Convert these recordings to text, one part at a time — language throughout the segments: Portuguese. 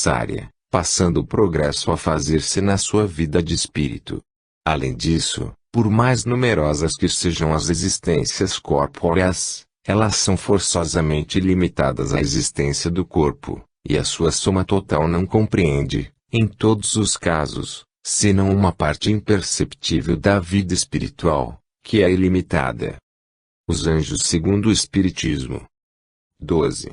necessária, passando o progresso a fazer-se na sua vida de espírito. Além disso, por mais numerosas que sejam as existências corpóreas, elas são forçosamente limitadas à existência do corpo, e a sua soma total não compreende, em todos os casos, senão uma parte imperceptível da vida espiritual, que é ilimitada. Os anjos segundo o Espiritismo. 12.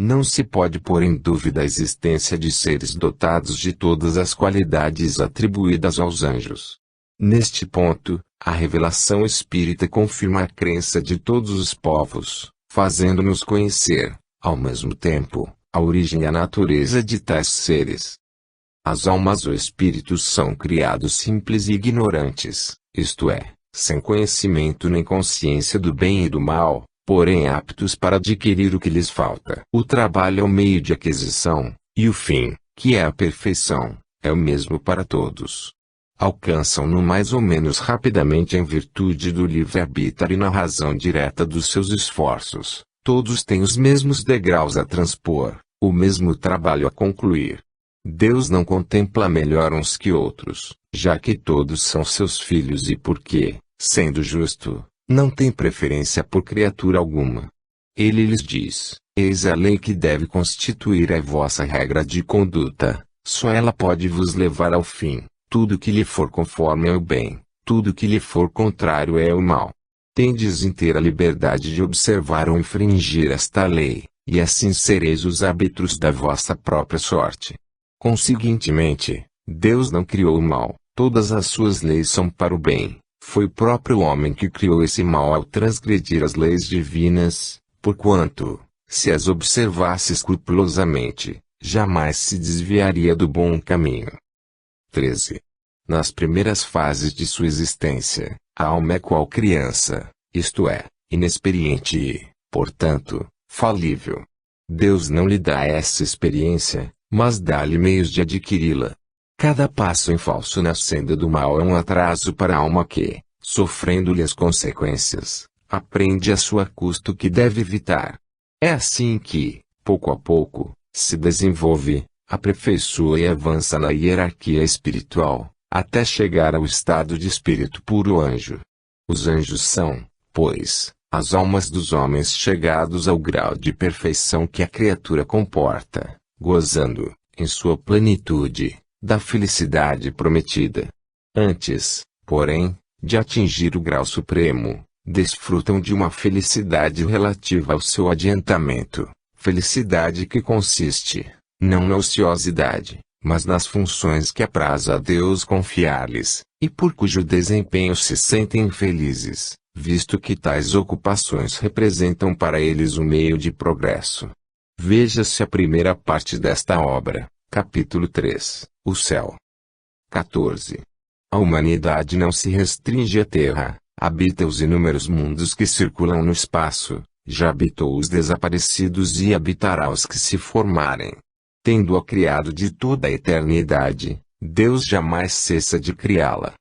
Não se pode pôr em dúvida a existência de seres dotados de todas as qualidades atribuídas aos anjos. Neste ponto, a revelação espírita confirma a crença de todos os povos, fazendo-nos conhecer, ao mesmo tempo, a origem e a natureza de tais seres. As almas ou espíritos são criados simples e ignorantes, isto é, sem conhecimento nem consciência do bem e do mal, porém aptos para adquirir o que lhes falta. O trabalho é o meio de aquisição, e o fim, que é a perfeição, é o mesmo para todos. Alcançam-no mais ou menos rapidamente em virtude do livre-arbítrio e na razão direta dos seus esforços. Todos têm os mesmos degraus a transpor, o mesmo trabalho a concluir. Deus não contempla melhor uns que outros, já que todos são seus filhos e porque, sendo justo, não tem preferência por criatura alguma. Ele lhes diz: eis a lei que deve constituir a vossa regra de conduta, só ela pode vos levar ao fim. Tudo que lhe for conforme é o bem, tudo que lhe for contrário é o mal. Tendes inteira liberdade de observar ou infringir esta lei, e assim sereis os árbitros da vossa própria sorte. Conseguintemente, Deus não criou o mal, todas as suas leis são para o bem. Foi o próprio homem que criou esse mal ao transgredir as leis divinas, porquanto, se as observasse escrupulosamente, jamais se desviaria do bom caminho. 13. Nas primeiras fases de sua existência, a alma é qual criança, isto é, inexperiente e, portanto, falível. Deus não lhe dá essa experiência, mas dá-lhe meios de adquiri-la. Cada passo em falso na senda do mal é um atraso para a alma que, sofrendo-lhe as consequências, aprende a sua custo que deve evitar. É assim que, pouco a pouco, se desenvolve, aperfeiçoa e avança na hierarquia espiritual, até chegar ao estado de espírito puro anjo. Os anjos são, pois, as almas dos homens chegados ao grau de perfeição que a criatura comporta, gozando, em sua plenitude, da felicidade prometida. Antes, porém, de atingir o grau supremo, desfrutam de uma felicidade relativa ao seu adiantamento, felicidade que consiste, não na ociosidade, mas nas funções que apraz a Deus confiar-lhes, e por cujo desempenho se sentem felizes, visto que tais ocupações representam para eles um meio de progresso. Veja-se a primeira parte desta obra, capítulo 3, o céu. 14. A humanidade não se restringe à Terra, habita os inúmeros mundos que circulam no espaço, já habitou os desaparecidos e habitará os que se formarem. Tendo-a criado de toda a eternidade, Deus jamais cessa de criá-la.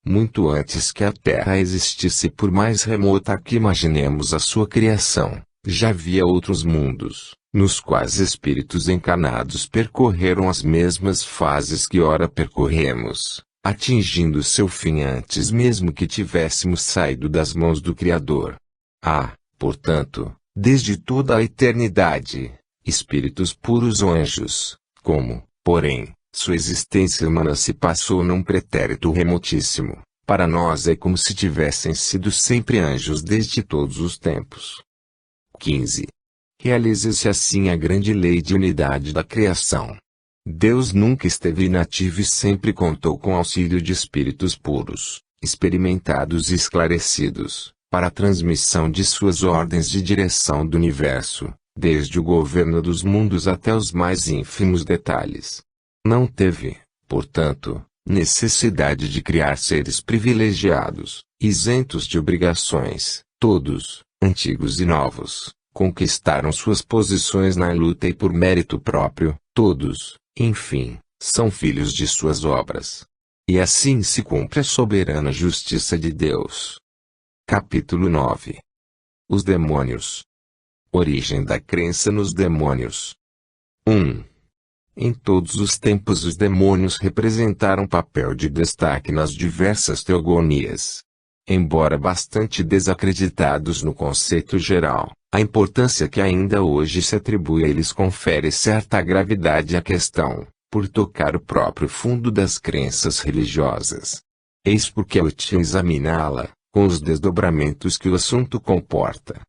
Muito antes que a Terra existisse, por mais remota que imaginemos a sua criação, já havia outros mundos, nos quais espíritos encarnados percorreram as mesmas fases que ora percorremos, atingindo seu fim antes mesmo que tivéssemos saído das mãos do Criador. Há, portanto, desde toda a eternidade, espíritos puros ou anjos, como, porém, sua existência humana se passou num pretérito remotíssimo, para nós é como se tivessem sido sempre anjos desde todos os tempos. 15. Realiza-se assim a grande lei de unidade da criação. Deus nunca esteve inativo e sempre contou com auxílio de espíritos puros, experimentados e esclarecidos, para a transmissão de suas ordens de direção do universo, desde o governo dos mundos até os mais ínfimos detalhes. Não teve, portanto, necessidade de criar seres privilegiados, isentos de obrigações. Todos, antigos e novos, conquistaram suas posições na luta e por mérito próprio. Todos, enfim, são filhos de suas obras. E assim se cumpre a soberana justiça de Deus. Capítulo 9. Os demônios. Origem da crença nos demônios. 1. Em todos os tempos os demônios representaram papel de destaque nas diversas teogonias. Embora bastante desacreditados no conceito geral, a importância que ainda hoje se atribui a eles confere certa gravidade à questão, por tocar o próprio fundo das crenças religiosas. Eis porque é útil examiná-la, com os desdobramentos que o assunto comporta.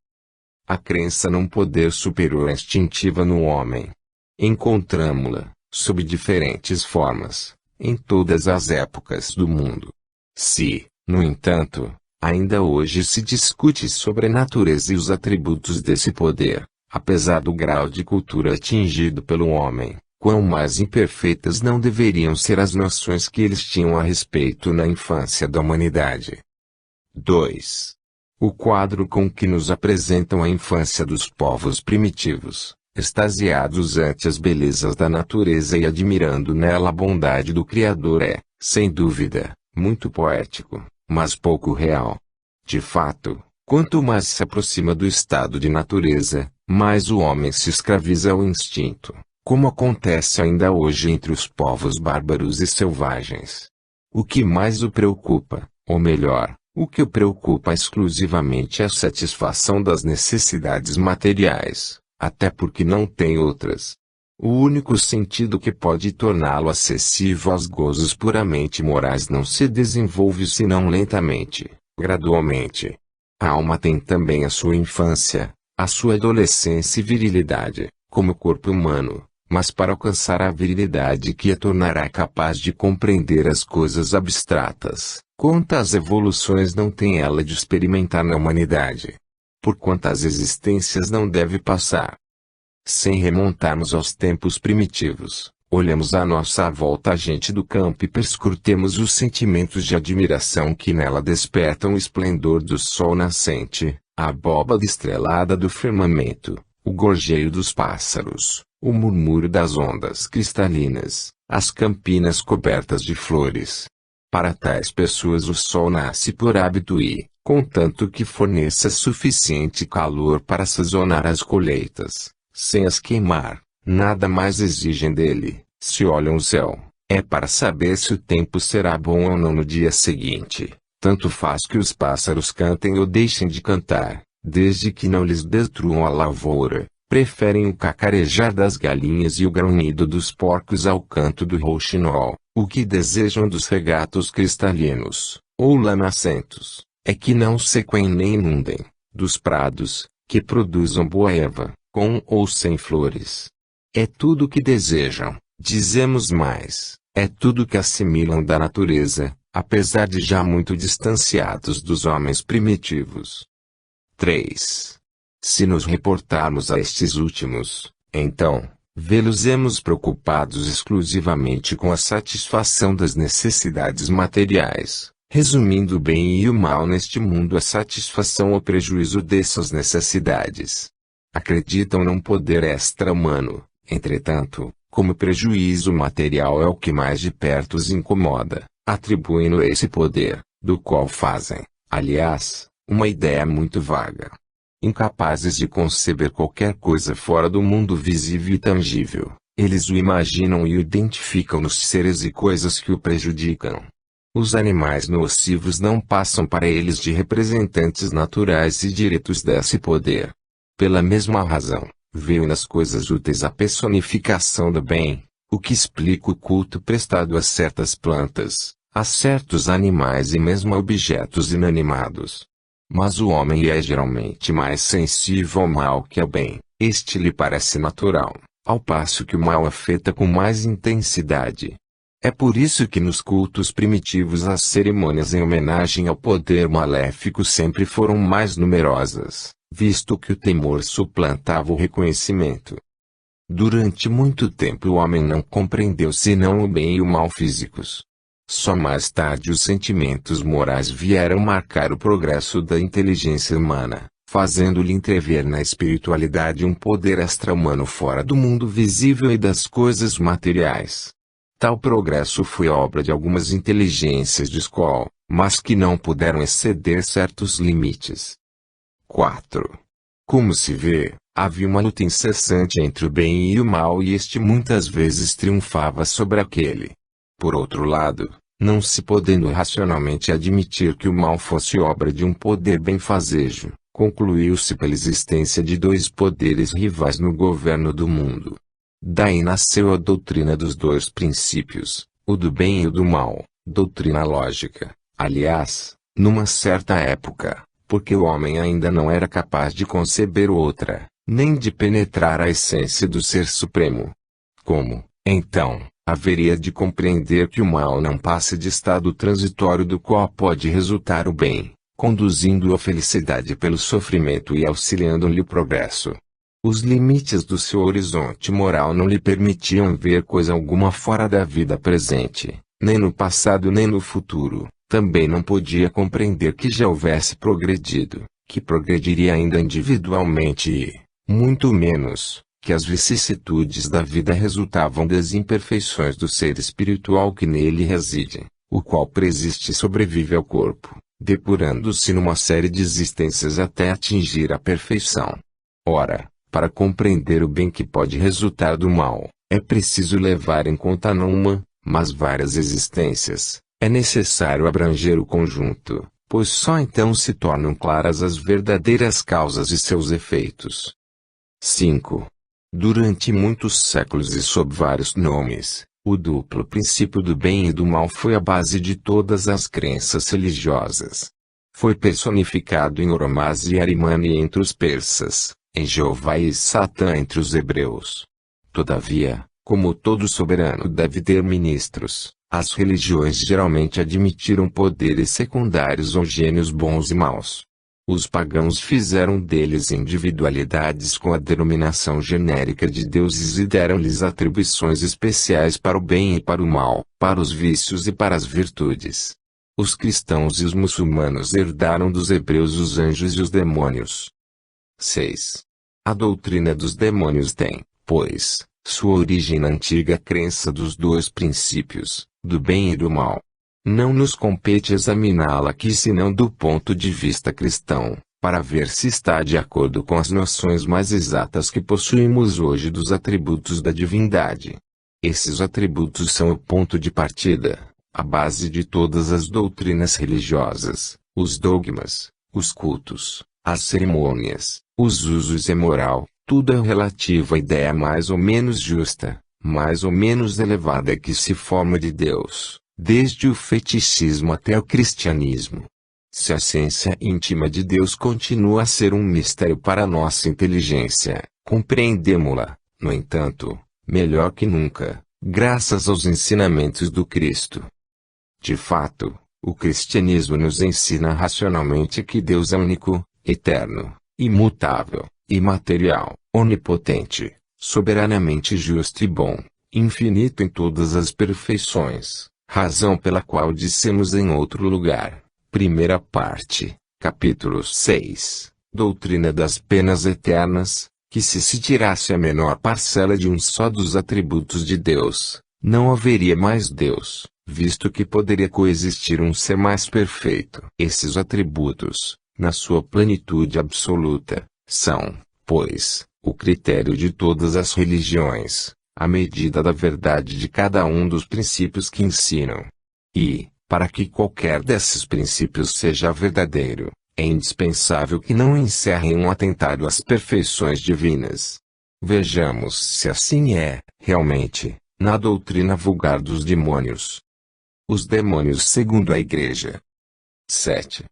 A crença num poder superior é instintiva no homem. Encontramo-la, sob diferentes formas, em todas as épocas do mundo. Se, no entanto, ainda hoje se discute sobre a natureza e os atributos desse poder, apesar do grau de cultura atingido pelo homem, quão mais imperfeitas não deveriam ser as noções que eles tinham a respeito na infância da humanidade. 2. O quadro com que nos apresentam a infância dos povos primitivos, extasiados ante as belezas da natureza e admirando nela a bondade do Criador é, sem dúvida, muito poético, mas pouco real. De fato, quanto mais se aproxima do estado de natureza, mais o homem se escraviza ao instinto, como acontece ainda hoje entre os povos bárbaros e selvagens. O que mais o preocupa, ou melhor, o que o preocupa exclusivamente é a satisfação das necessidades materiais, até porque não tem outras. O único sentido que pode torná-lo acessível aos gozos puramente morais não se desenvolve senão lentamente, gradualmente. A alma tem também a sua infância, a sua adolescência e virilidade, como o corpo humano, mas para alcançar a virilidade que a tornará capaz de compreender as coisas abstratas, quantas evoluções não tem ela de experimentar na humanidade? Por quantas existências não deve passar? Sem remontarmos aos tempos primitivos, olhamos à nossa volta a gente do campo e perscrutemos os sentimentos de admiração que nela despertam o esplendor do sol nascente, a abóbada estrelada do firmamento, o gorjeio dos pássaros, o murmúrio das ondas cristalinas, as campinas cobertas de flores. Para tais pessoas o sol nasce por hábito e, contanto que forneça suficiente calor para sazonar as colheitas, sem as queimar, nada mais exigem dele. Se olham o céu, é para saber se o tempo será bom ou não no dia seguinte. Tanto faz que os pássaros cantem ou deixem de cantar, desde que não lhes destruam a lavoura. Preferem o cacarejar das galinhas e o grunhido dos porcos ao canto do rouxinol. O que desejam dos regatos cristalinos, ou lamacentos, é que não sequem nem inundem, dos prados, que produzam boa erva, com ou sem flores. É tudo o que desejam, dizemos mais, é tudo que assimilam da natureza, apesar de já muito distanciados dos homens primitivos. 3. Se nos reportarmos a estes últimos, então, vê-los-emos preocupados exclusivamente com a satisfação das necessidades materiais, resumindo o bem e o mal neste mundo à satisfação ou prejuízo dessas necessidades. Acreditam num poder extra-humano, entretanto, como prejuízo material é o que mais de perto os incomoda, atribuindo a esse poder, do qual fazem, aliás, uma ideia muito vaga. Incapazes de conceber qualquer coisa fora do mundo visível e tangível, eles o imaginam e o identificam nos seres e coisas que o prejudicam. Os animais nocivos não passam para eles de representantes naturais e diretos desse poder. Pela mesma razão, veio nas coisas úteis a personificação do bem, o que explica o culto prestado a certas plantas, a certos animais e mesmo a objetos inanimados. Mas o homem é geralmente mais sensível ao mal que ao bem, este lhe parece natural, ao passo que o mal afeta com mais intensidade. É por isso que nos cultos primitivos as cerimônias em homenagem ao poder maléfico sempre foram mais numerosas, visto que o temor suplantava o reconhecimento. Durante muito tempo o homem não compreendeu senão o bem e o mal físicos. Só mais tarde os sentimentos morais vieram marcar o progresso da inteligência humana, fazendo-lhe entrever na espiritualidade um poder extra-humano fora do mundo visível e das coisas materiais. Tal progresso foi obra de algumas inteligências de escola, mas que não puderam exceder certos limites. 4. Como se vê, Havia uma luta incessante entre o bem e o mal e este muitas vezes triunfava sobre aquele. Por outro lado, não se podendo racionalmente admitir que o mal fosse obra de um poder benfazejo, concluiu-se pela existência de dois poderes rivais no governo do mundo. Daí nasceu a doutrina dos dois princípios, o do bem e o do mal, doutrina lógica, aliás, numa certa época, porque o homem ainda não era capaz de conceber outra, nem de penetrar a essência do Ser Supremo. Como, então, haveria de compreender que o mal não passe de estado transitório do qual pode resultar o bem, conduzindo-o à felicidade pelo sofrimento e auxiliando-lhe o progresso? Os limites do seu horizonte moral não lhe permitiam ver coisa alguma fora da vida presente, nem no passado nem no futuro. Também não podia compreender que já houvesse progredido, que progrediria ainda individualmente e, muito menos, que as vicissitudes da vida resultavam das imperfeições do ser espiritual que nele reside, o qual persiste e sobrevive ao corpo, depurando-se numa série de existências até atingir a perfeição. Ora, para compreender o bem que pode resultar do mal, é preciso levar em conta não uma, mas várias existências. É necessário abranger o conjunto, pois só então se tornam claras as verdadeiras causas e seus efeitos. 5. Durante muitos séculos e sob vários nomes, o duplo princípio do bem e do mal foi a base de todas as crenças religiosas. Foi personificado em Oromás e Arimane entre os persas, em Jeová e Satã entre os hebreus. Todavia, como todo soberano deve ter ministros, as religiões geralmente admitiram poderes secundários ou gênios bons e maus. Os pagãos fizeram deles individualidades com a denominação genérica de deuses e deram-lhes atribuições especiais para o bem e para o mal, para os vícios e para as virtudes. Os cristãos e os muçulmanos herdaram dos hebreus os anjos e os demônios. 6. A doutrina dos demônios tem, pois, sua origem na antiga crença dos dois princípios, do bem e do mal. Não nos compete examiná-la aqui senão do ponto de vista cristão, para ver se está de acordo com as noções mais exatas que possuímos hoje dos atributos da divindade. Esses atributos são o ponto de partida, a base de todas as doutrinas religiosas, os dogmas, os cultos, as cerimônias, os usos e moral, tudo é relativo à ideia mais ou menos justa, mais ou menos elevada que se forma de Deus, desde o fetichismo até o cristianismo. Se a essência íntima de Deus continua a ser um mistério para a nossa inteligência, compreendemo-la, no entanto, melhor que nunca, graças aos ensinamentos do Cristo. De fato, o cristianismo nos ensina racionalmente que Deus é único, eterno, imutável, imaterial, onipotente, soberanamente justo e bom, infinito em todas as perfeições, razão pela qual dissemos em outro lugar, primeira parte, capítulo 6, doutrina das penas eternas, que se tirasse a menor parcela de um só dos atributos de Deus, não haveria mais Deus, visto que poderia coexistir um ser mais perfeito. Esses atributos, na sua plenitude absoluta, são, pois, o critério de todas as religiões, a medida da verdade de cada um dos princípios que ensinam. E, para que qualquer desses princípios seja verdadeiro, é indispensável que não encerrem um atentado às perfeições divinas. Vejamos se assim é, realmente, na doutrina vulgar dos demônios. Os demônios segundo a Igreja. 7.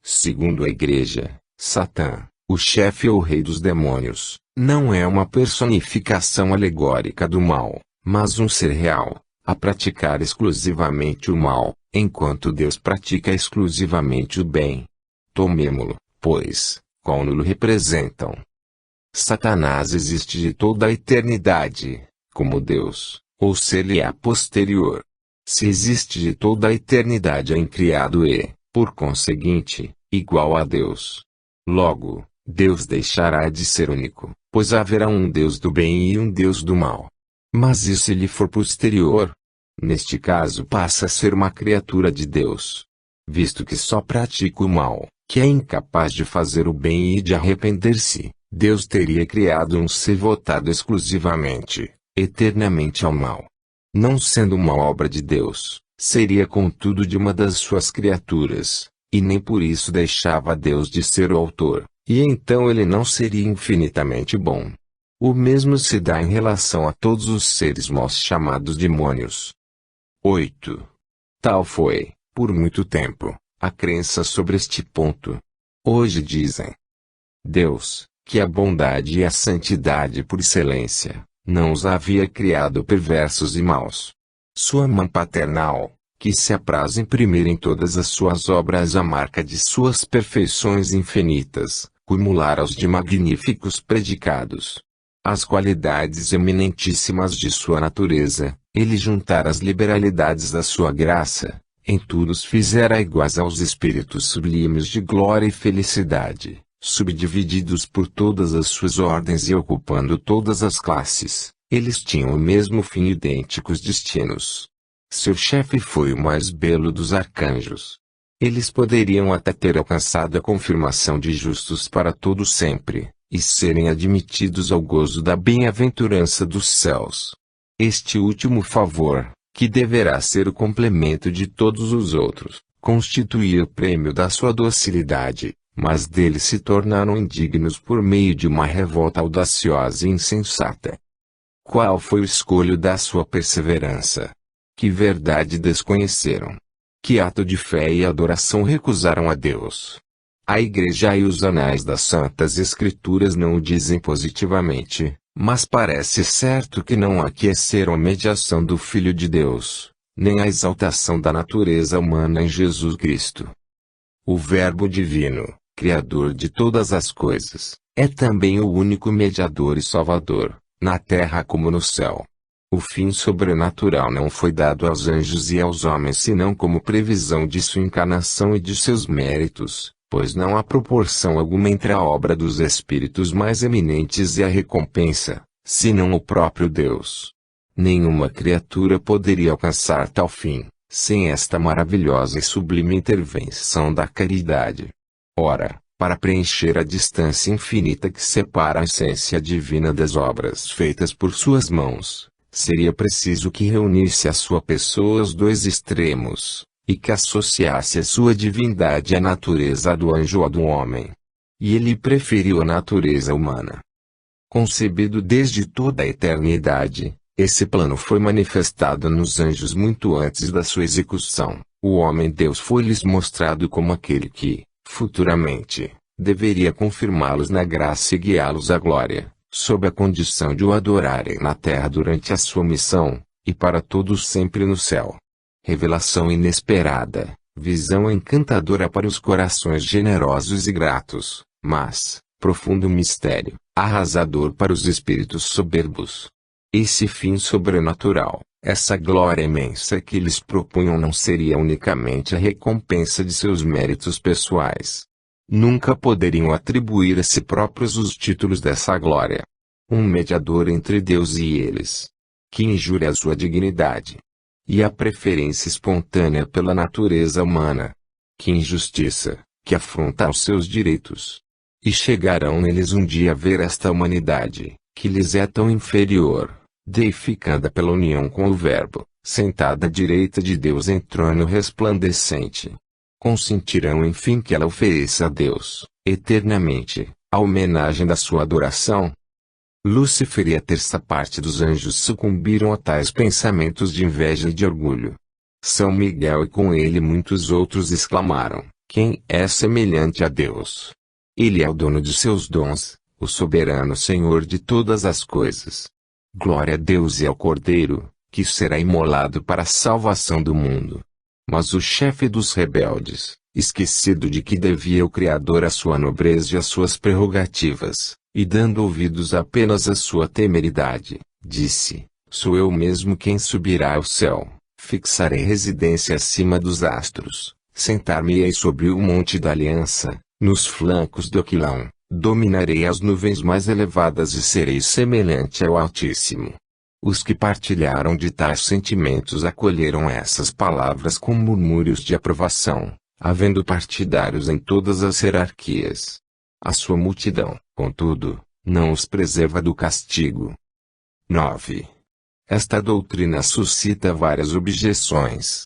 Segundo a Igreja, Satã, o chefe ou rei dos demônios, não é uma personificação alegórica do mal, mas um ser real, a praticar exclusivamente o mal, enquanto Deus pratica exclusivamente o bem. Tomemo-lo, pois, qual nulo representam. Satanás existe de toda a eternidade, como Deus, ou se ele é posterior. Se existe de toda a eternidade é incriado e, por conseguinte, igual a Deus. Logo, Deus deixará de ser único, pois haverá um Deus do bem e um Deus do mal. Mas e se lhe for posterior? Neste caso passa a ser uma criatura de Deus. Visto que só pratica o mal, que é incapaz de fazer o bem e de arrepender-se, Deus teria criado um ser votado exclusivamente, eternamente ao mal. Não sendo uma obra de Deus, seria contudo de uma das suas criaturas, e nem por isso deixava Deus de ser o autor, e então ele não seria infinitamente bom. O mesmo se dá em relação a todos os seres maus chamados demônios. 8. Tal foi, por muito tempo, a crença sobre este ponto. Hoje dizem: Deus, que a bondade e a santidade por excelência, não os havia criado perversos e maus. Sua mão paternal, que se apraz imprimir em todas as suas obras a marca de suas perfeições infinitas, cumulara-os de magníficos predicados. As qualidades eminentíssimas de sua natureza, ele juntara as liberalidades da sua graça, em tudo os fizera iguais aos espíritos sublimes de glória e felicidade, subdivididos por todas as suas ordens e ocupando todas as classes. Eles tinham o mesmo fim e idênticos destinos. Seu chefe foi o mais belo dos arcanjos. Eles poderiam até ter alcançado a confirmação de justos para todo sempre, e serem admitidos ao gozo da bem-aventurança dos céus. Este último favor, que deverá ser o complemento de todos os outros, constituía o prêmio da sua docilidade, mas deles se tornaram indignos por meio de uma revolta audaciosa e insensata. Qual foi o escolho da sua perseverança? Que verdade desconheceram? Que ato de fé e adoração recusaram a Deus? A Igreja e os anais das Santas Escrituras não o dizem positivamente, mas parece certo que não aqueceram a mediação do Filho de Deus, nem a exaltação da natureza humana em Jesus Cristo. O Verbo Divino, Criador de todas as coisas, é também o único mediador e salvador, na terra como no céu. O fim sobrenatural não foi dado aos anjos e aos homens senão como previsão de sua encarnação e de seus méritos, pois não há proporção alguma entre a obra dos espíritos mais eminentes e a recompensa, senão o próprio Deus. Nenhuma criatura poderia alcançar tal fim, sem esta maravilhosa e sublime intervenção da caridade. Ora, para preencher a distância infinita que separa a essência divina das obras feitas por suas mãos, seria preciso que reunisse à sua pessoa os dois extremos, e que associasse a sua divindade à natureza do anjo ou do homem. E ele preferiu a natureza humana. Concebido desde toda a eternidade, esse plano foi manifestado nos anjos muito antes da sua execução. O homem-Deus foi-lhes mostrado como aquele que, futuramente, deveria confirmá-los na graça e guiá-los à glória, sob a condição de o adorarem na terra durante a sua missão, e para todos sempre no céu. Revelação inesperada, visão encantadora para os corações generosos e gratos, mas, profundo mistério, arrasador para os espíritos soberbos. Esse fim sobrenatural, essa glória imensa que lhes propunham não seria unicamente a recompensa de seus méritos pessoais. Nunca poderiam atribuir a si próprios os títulos dessa glória. Um mediador entre Deus e eles, que injure a sua dignidade, e a preferência espontânea pela natureza humana. Que injustiça, que afronta aos seus direitos. E chegarão neles um dia a ver esta humanidade, que lhes é tão inferior, deificada pela união com o Verbo, sentada à direita de Deus em trono resplandecente. Consentirão enfim que ela ofereça a Deus, eternamente, a homenagem da sua adoração. Lúcifer e a terça parte dos anjos sucumbiram a tais pensamentos de inveja e de orgulho. São Miguel e com ele muitos outros exclamaram: quem é semelhante a Deus? Ele é o dono de seus dons, o soberano Senhor de todas as coisas. Glória a Deus e ao Cordeiro, que será imolado para a salvação do mundo. Mas o chefe dos rebeldes, esquecido de que devia o Criador a sua nobreza e as suas prerrogativas, e dando ouvidos apenas à sua temeridade, disse: sou eu mesmo quem subirá ao céu, fixarei residência acima dos astros, sentar-me-ei sobre o monte da aliança, nos flancos do Aquilão, dominarei as nuvens mais elevadas e serei semelhante ao Altíssimo. Os que partilharam de tais sentimentos acolheram essas palavras com murmúrios de aprovação, havendo partidários em todas as hierarquias. A sua multidão, contudo, não os preserva do castigo. 9. Esta doutrina suscita várias objeções.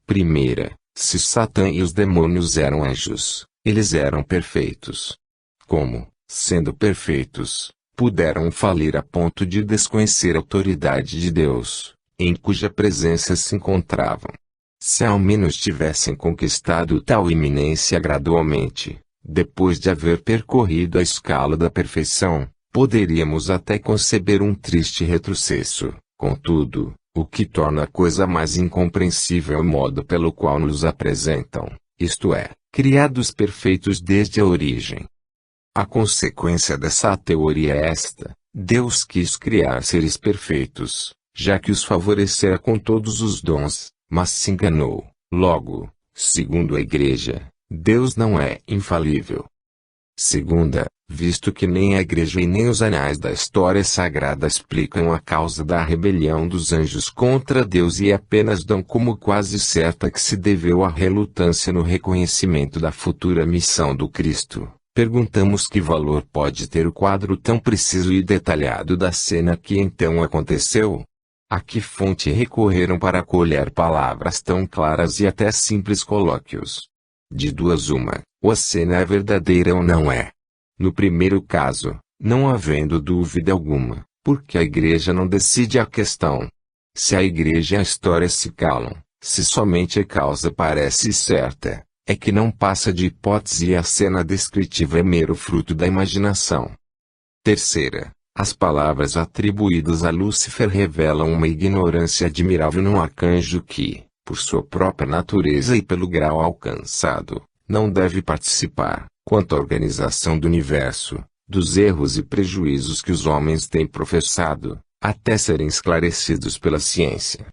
Primeira, se Satã e os demônios eram anjos, eles eram perfeitos. Como, sendo perfeitos, puderam falir a ponto de desconhecer a autoridade de Deus, em cuja presença se encontravam? Se ao menos tivessem conquistado tal iminência gradualmente, depois de haver percorrido a escala da perfeição, poderíamos até conceber um triste retrocesso. Contudo, o que torna a coisa mais incompreensível é o modo pelo qual nos apresentam, isto é, criados perfeitos desde a origem. A consequência dessa teoria é esta: Deus quis criar seres perfeitos, já que os favorecera com todos os dons, mas se enganou. Logo, segundo a Igreja, Deus não é infalível. Segunda, visto que nem a Igreja e nem os anais da história sagrada explicam a causa da rebelião dos anjos contra Deus e apenas dão como quase certa que se deveu à relutância no reconhecimento da futura missão do Cristo, perguntamos que valor pode ter o quadro tão preciso e detalhado da cena que então aconteceu? A que fonte recorreram para colher palavras tão claras e até simples colóquios? De duas uma, ou a cena é verdadeira ou não é. No primeiro caso, não havendo dúvida alguma, porque a Igreja não decide a questão. Se a Igreja e a história se calam, se somente a causa parece certa, é que não passa de hipótese e a cena descritiva é mero fruto da imaginação. Terceira, as palavras atribuídas a Lúcifer revelam uma ignorância admirável num arcanjo que, por sua própria natureza e pelo grau alcançado, não deve participar, quanto à organização do universo, dos erros e prejuízos que os homens têm professado, até serem esclarecidos pela ciência.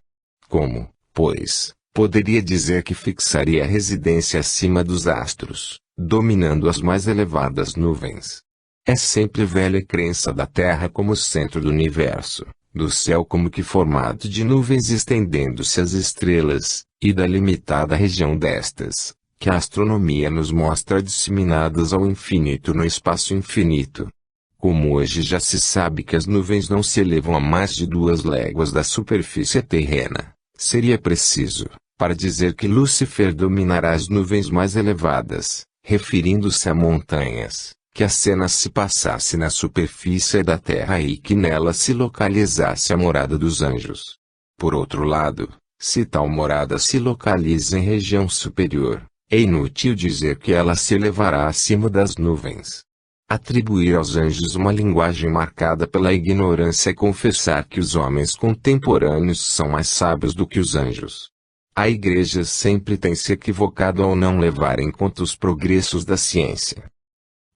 Como, pois, poderia dizer que fixaria a residência acima dos astros, dominando as mais elevadas nuvens? É sempre velha crença da Terra como centro do universo, do céu como que formado de nuvens estendendo-se às estrelas, e da limitada região destas, que a astronomia nos mostra disseminadas ao infinito no espaço infinito. Como hoje já se sabe que as nuvens não se elevam a mais de 2 léguas da superfície terrena, seria preciso, para dizer que Lúcifer dominará as nuvens mais elevadas, referindo-se a montanhas, que a cena se passasse na superfície da terra e que nela se localizasse a morada dos anjos. Por outro lado, se tal morada se localiza em região superior, é inútil dizer que ela se elevará acima das nuvens. Atribuir aos anjos uma linguagem marcada pela ignorância é confessar que os homens contemporâneos são mais sábios do que os anjos. A Igreja sempre tem se equivocado ao não levar em conta os progressos da ciência.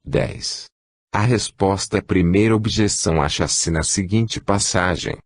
10. A resposta à primeira objeção acha-se na seguinte passagem.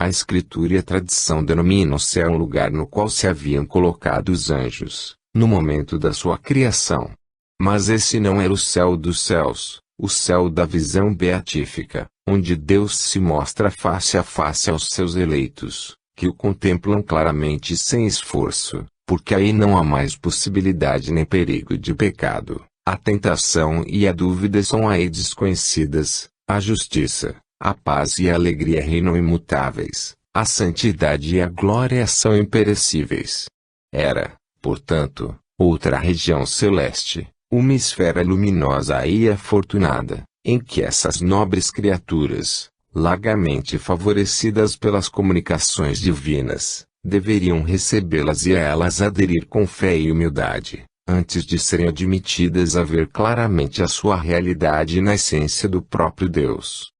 A Escritura e a tradição denominam o céu um lugar no qual se haviam colocado os anjos, no momento da sua criação. Mas esse não era o céu dos céus, o céu da visão beatífica, onde Deus se mostra face a face aos seus eleitos, que o contemplam claramente e sem esforço, porque aí não há mais possibilidade nem perigo de pecado. A tentação e a dúvida são aí desconhecidas, a justiça, a paz e a alegria reinam imutáveis, a santidade e a glória são imperecíveis. Era, portanto, outra região celeste, uma esfera luminosa e afortunada, em que essas nobres criaturas, largamente favorecidas pelas comunicações divinas, deveriam recebê-las e a elas aderir com fé e humildade, antes de serem admitidas a ver claramente a sua realidade na essência do próprio Deus.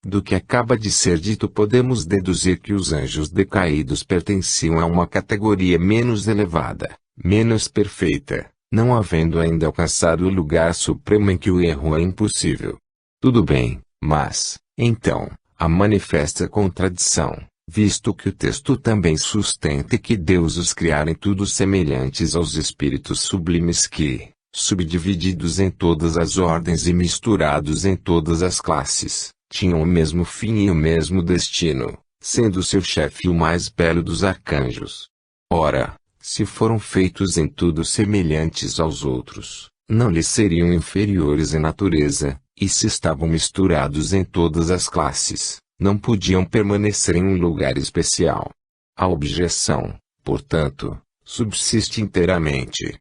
Do que acaba de ser dito podemos deduzir que os anjos decaídos pertenciam a uma categoria menos elevada, menos perfeita, não havendo ainda alcançado o lugar supremo em que o erro é impossível. Tudo bem, mas, então, a manifesta contradição, visto que o texto também sustenta que Deus os criara em tudo semelhantes aos espíritos sublimes que, subdivididos em todas as ordens e misturados em todas as classes, tinham o mesmo fim e o mesmo destino, sendo seu chefe o mais belo dos arcanjos. Ora, se foram feitos em tudo semelhantes aos outros, não lhes seriam inferiores em natureza, e se estavam misturados em todas as classes, não podiam permanecer em um lugar especial. A objeção, portanto, subsiste inteiramente.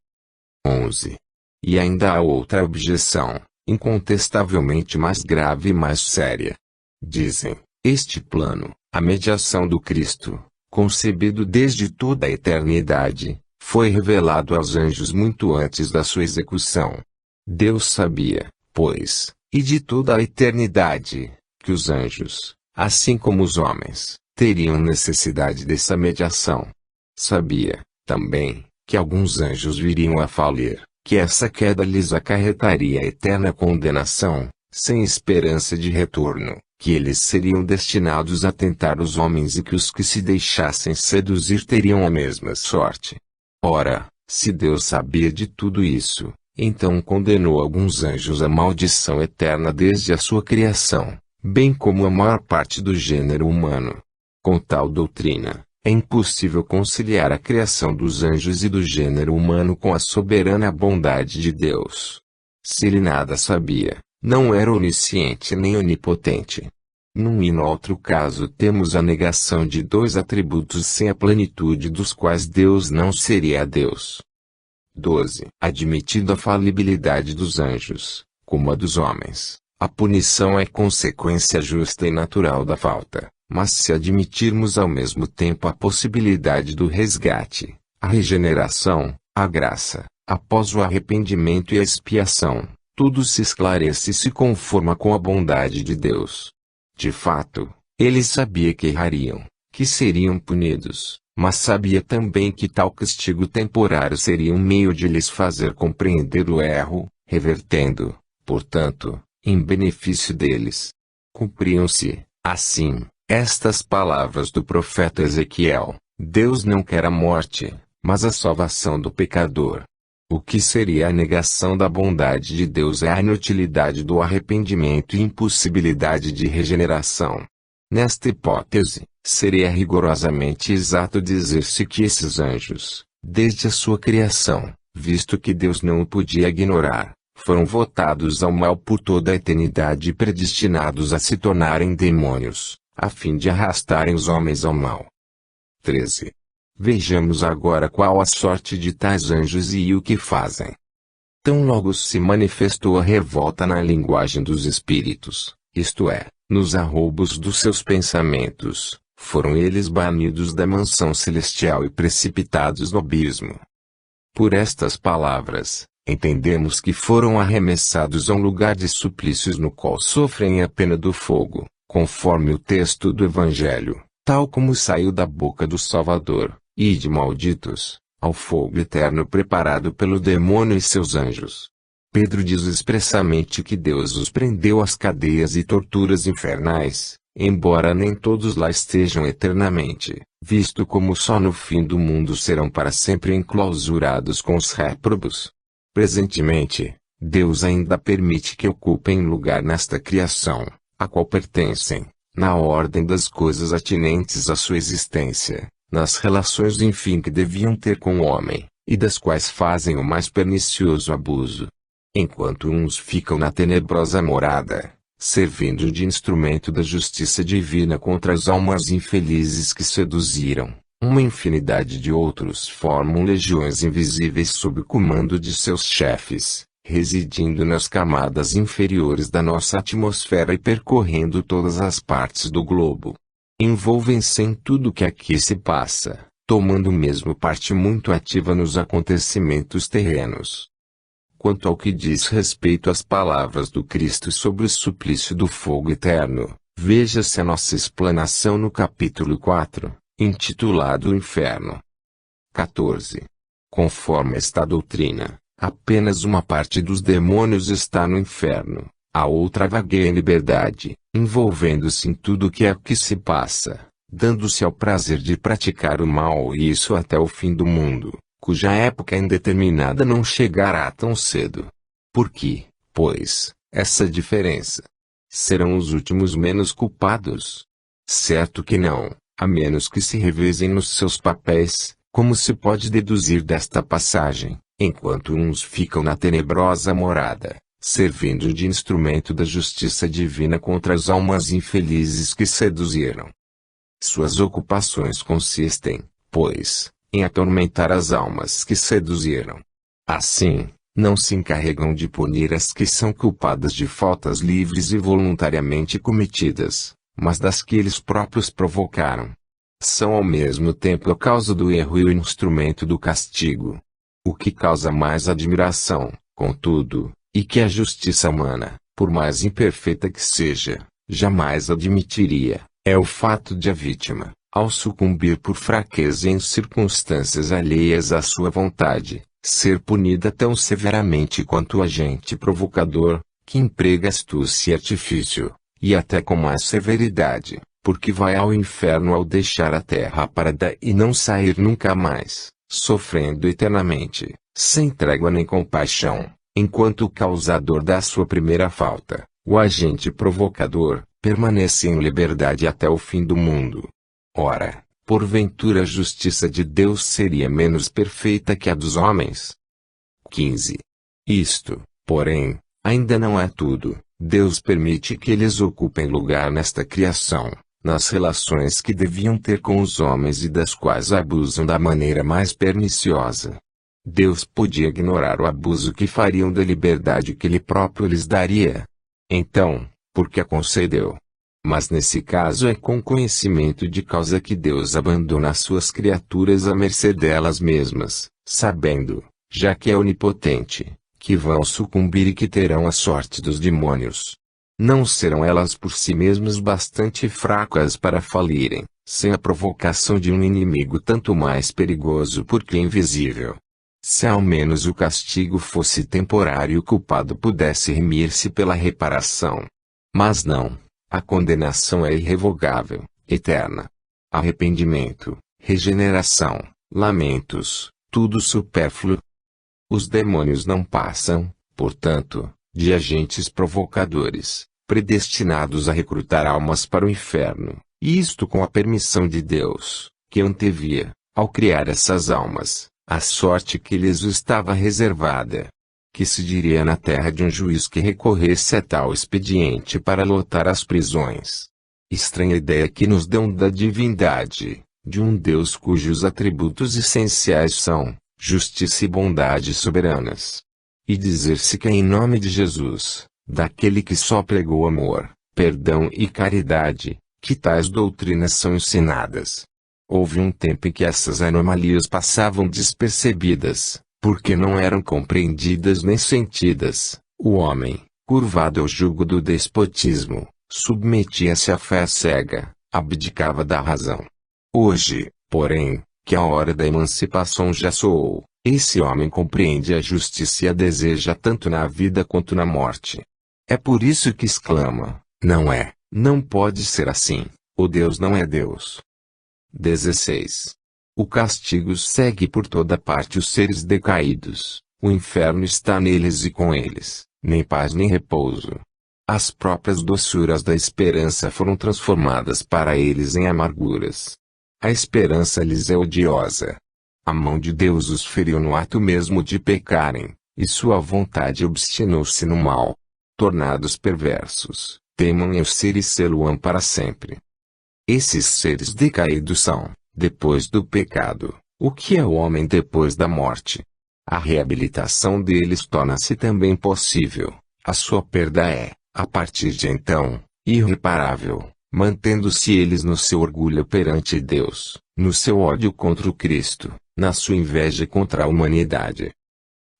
11. E ainda há outra objeção, incontestavelmente mais grave e mais séria. Dizem, este plano, a mediação do Cristo, concebido desde toda a eternidade, foi revelado aos anjos muito antes da sua execução. Deus sabia, pois, e de toda a eternidade, que os anjos, assim como os homens, teriam necessidade dessa mediação. Sabia, também, que alguns anjos viriam a falir, que essa queda lhes acarretaria a eterna condenação, sem esperança de retorno, que eles seriam destinados a tentar os homens e que os que se deixassem seduzir teriam a mesma sorte. Ora, se Deus sabia de tudo isso, então condenou alguns anjos à maldição eterna desde a sua criação, bem como a maior parte do gênero humano. Com tal doutrina, é impossível conciliar a criação dos anjos e do gênero humano com a soberana bondade de Deus. Se ele nada sabia, não era onisciente nem onipotente. Num e no outro caso temos a negação de dois atributos sem a plenitude dos quais Deus não seria Deus. 12. Admitindo a falibilidade dos anjos, como a dos homens, a punição é consequência justa e natural da falta, mas se admitirmos ao mesmo tempo a possibilidade do resgate, a regeneração, a graça, após o arrependimento e a expiação, tudo se esclarece e se conforma com a bondade de Deus. De fato, ele sabia que errariam, que seriam punidos, mas sabia também que tal castigo temporário seria um meio de lhes fazer compreender o erro, revertendo, portanto, em benefício deles. Cumpriam-se, assim, estas palavras do profeta Ezequiel: Deus não quer a morte, mas a salvação do pecador. O que seria a negação da bondade de Deus é a inutilidade do arrependimento e impossibilidade de regeneração. Nesta hipótese, seria rigorosamente exato dizer-se que esses anjos, desde a sua criação, visto que Deus não o podia ignorar, foram votados ao mal por toda a eternidade e predestinados a se tornarem demônios, a fim de arrastarem os homens ao mal. 13. Vejamos agora qual a sorte de tais anjos e o que fazem. Tão logo se manifestou a revolta na linguagem dos espíritos, isto é, nos arroubos dos seus pensamentos, foram eles banidos da mansão celestial e precipitados no abismo. Por estas palavras, entendemos que foram arremessados a um lugar de suplícios no qual sofrem a pena do fogo, conforme o texto do Evangelho, tal como saiu da boca do Salvador. Ide malditos, ao fogo eterno preparado pelo demônio e seus anjos. Pedro diz expressamente que Deus os prendeu às cadeias e torturas infernais, embora nem todos lá estejam eternamente, visto como só no fim do mundo serão para sempre enclausurados com os réprobos. Presentemente, Deus ainda permite que ocupem lugar nesta criação, a qual pertencem, na ordem das coisas atinentes à sua existência, nas relações enfim que deviam ter com o homem, e das quais fazem o mais pernicioso abuso. Enquanto uns ficam na tenebrosa morada, servindo de instrumento da justiça divina contra as almas infelizes que seduziram, uma infinidade de outros formam legiões invisíveis sob o comando de seus chefes, residindo nas camadas inferiores da nossa atmosfera e percorrendo todas as partes do globo. Envolvem-se em tudo que aqui se passa, tomando mesmo parte muito ativa nos acontecimentos terrenos. Quanto ao que diz respeito às palavras do Cristo sobre o suplício do fogo eterno, veja-se a nossa explanação no capítulo 4, intitulado O Inferno. 14. Conforme esta doutrina, apenas uma parte dos demônios está no inferno, a outra vagueia em liberdade, envolvendo-se em tudo o que aqui se passa, dando-se ao prazer de praticar o mal e isso até o fim do mundo, cuja época indeterminada não chegará tão cedo. Por que, pois, essa diferença? Serão os últimos menos culpados? Certo que não, a menos que se revezem nos seus papéis, como se pode deduzir desta passagem, enquanto uns ficam na tenebrosa morada, servindo de instrumento da justiça divina contra as almas infelizes que seduziram. Suas ocupações consistem, pois, em atormentar as almas que seduziram. Assim, não se encarregam de punir as que são culpadas de faltas livres e voluntariamente cometidas, mas das que eles próprios provocaram. São ao mesmo tempo a causa do erro e o instrumento do castigo. O que causa mais admiração, contudo, e que a justiça humana, por mais imperfeita que seja, jamais admitiria, é o fato de a vítima, ao sucumbir por fraqueza em circunstâncias alheias à sua vontade, ser punida tão severamente quanto o agente provocador, que emprega astúcia e artifício, e até com mais severidade, porque vai ao inferno ao deixar a terra para daí não sair nunca mais, sofrendo eternamente, sem trégua nem compaixão, enquanto o causador da sua primeira falta, o agente provocador, permanece em liberdade até o fim do mundo. Ora, porventura a justiça de Deus seria menos perfeita que a dos homens? 15. Isto, porém, ainda não é tudo. Deus permite que eles ocupem lugar nesta criação, nas relações que deviam ter com os homens e das quais abusam da maneira mais perniciosa. Deus podia ignorar o abuso que fariam da liberdade que Ele próprio lhes daria. Então, por que a concedeu? Mas nesse caso é com conhecimento de causa que Deus abandona as suas criaturas à mercê delas mesmas, sabendo, já que é onipotente, que vão sucumbir e que terão a sorte dos demônios. Não serão elas por si mesmas bastante fracas para falirem, sem a provocação de um inimigo tanto mais perigoso porque invisível. Se ao menos o castigo fosse temporário e o culpado pudesse remir-se pela reparação. Mas não, a condenação é irrevogável, eterna. Arrependimento, regeneração, lamentos, tudo supérfluo. Os demônios não passam, portanto, de agentes provocadores, predestinados a recrutar almas para o inferno, e isto com a permissão de Deus, que antevia, ao criar essas almas, a sorte que lhes estava reservada. Que se diria na terra de um juiz que recorresse a tal expediente para lotar as prisões? Estranha ideia que nos dão da divindade, de um Deus cujos atributos essenciais são justiça e bondade soberanas. E dizer-se que é em nome de Jesus, daquele que só pregou amor, perdão e caridade, que tais doutrinas são ensinadas. Houve um tempo em que essas anomalias passavam despercebidas, porque não eram compreendidas nem sentidas. O homem, curvado ao jugo do despotismo, submetia-se à fé cega, abdicava da razão. Hoje, porém, que a hora da emancipação já soou, esse homem compreende a justiça e a deseja tanto na vida quanto na morte. É por isso que exclama: não pode ser assim, o Deus não é Deus. 16. O castigo segue por toda parte os seres decaídos, o inferno está neles e com eles, nem paz nem repouso. As próprias doçuras da esperança foram transformadas para eles em amarguras. A esperança lhes é odiosa. A mão de Deus os feriu no ato mesmo de pecarem, e sua vontade obstinou-se no mal. Tornados perversos, temam o ser e sê-lo-ão para sempre. Esses seres decaídos são, depois do pecado, o que é o homem depois da morte. A reabilitação deles torna-se também possível. A sua perda é, a partir de então, irreparável, mantendo-se eles no seu orgulho perante Deus, no seu ódio contra o Cristo, na sua inveja contra a humanidade.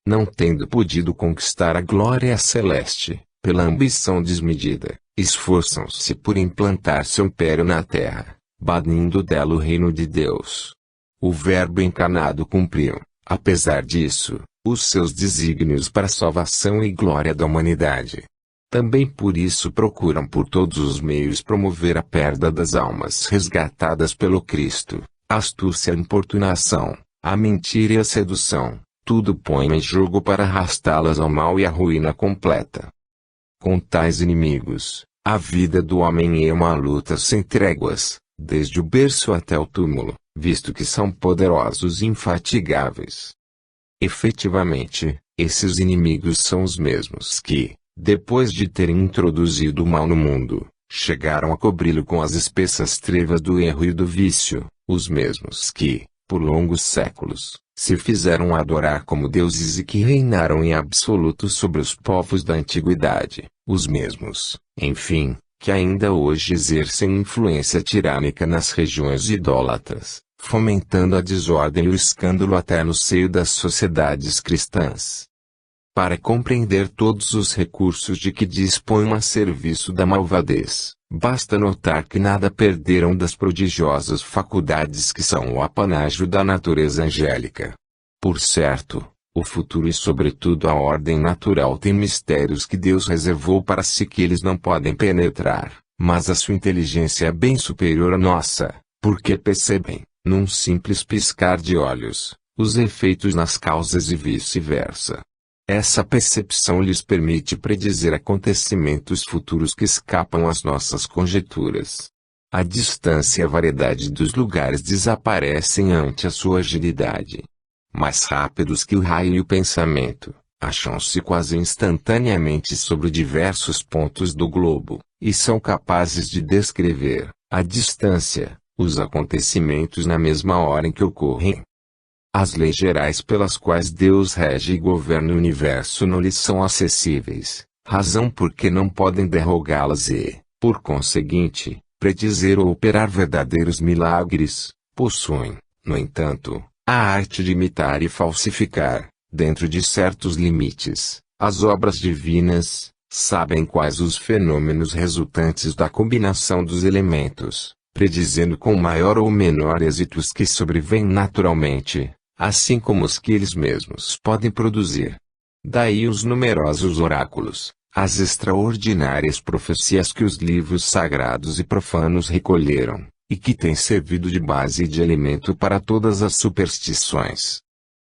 Não tendo podido conquistar a glória celeste, pela ambição desmedida, esforçam-se por implantar seu império na terra, banindo dela o reino de Deus. O Verbo encarnado cumpriu, apesar disso, os seus desígnios para a salvação e glória da humanidade. Também por isso procuram por todos os meios promover a perda das almas resgatadas pelo Cristo. A astúcia e a importunação, a mentira e a sedução, tudo põe em jogo para arrastá-las ao mal e à ruína completa. Com tais inimigos, a vida do homem é uma luta sem tréguas, desde o berço até o túmulo, visto que são poderosos e infatigáveis. Efetivamente, esses inimigos são os mesmos que, depois de terem introduzido o mal no mundo, chegaram a cobri-lo com as espessas trevas do erro e do vício, os mesmos que, por longos séculos, se fizeram adorar como deuses e que reinaram em absoluto sobre os povos da antiguidade, os mesmos, enfim, que ainda hoje exercem influência tirânica nas regiões idólatras, fomentando a desordem e o escândalo até no seio das sociedades cristãs. Para compreender todos os recursos de que dispõem a serviço da malvadez, basta notar que nada perderam das prodigiosas faculdades que são o apanágio da natureza angélica. Por certo, o futuro e sobretudo a ordem natural têm mistérios que Deus reservou para si que eles não podem penetrar, mas a sua inteligência é bem superior à nossa, porque percebem, num simples piscar de olhos, os efeitos nas causas e vice-versa. Essa percepção lhes permite predizer acontecimentos futuros que escapam às nossas conjecturas. A distância e a variedade dos lugares desaparecem ante a sua agilidade. Mais rápidos que o raio e o pensamento, acham-se quase instantaneamente sobre diversos pontos do globo, e são capazes de descrever, à distância, os acontecimentos na mesma hora em que ocorrem. As leis gerais pelas quais Deus rege e governa o universo não lhes são acessíveis, razão por que não podem derrogá-las e, por conseguinte, predizer ou operar verdadeiros milagres. Possuem, no entanto, a arte de imitar e falsificar, dentro de certos limites, as obras divinas, sabem quais os fenômenos resultantes da combinação dos elementos, predizendo com maior ou menor êxito os que sobrevêm naturalmente, assim como os que eles mesmos podem produzir. Daí os numerosos oráculos, as extraordinárias profecias que os livros sagrados e profanos recolheram, e que têm servido de base e de alimento para todas as superstições.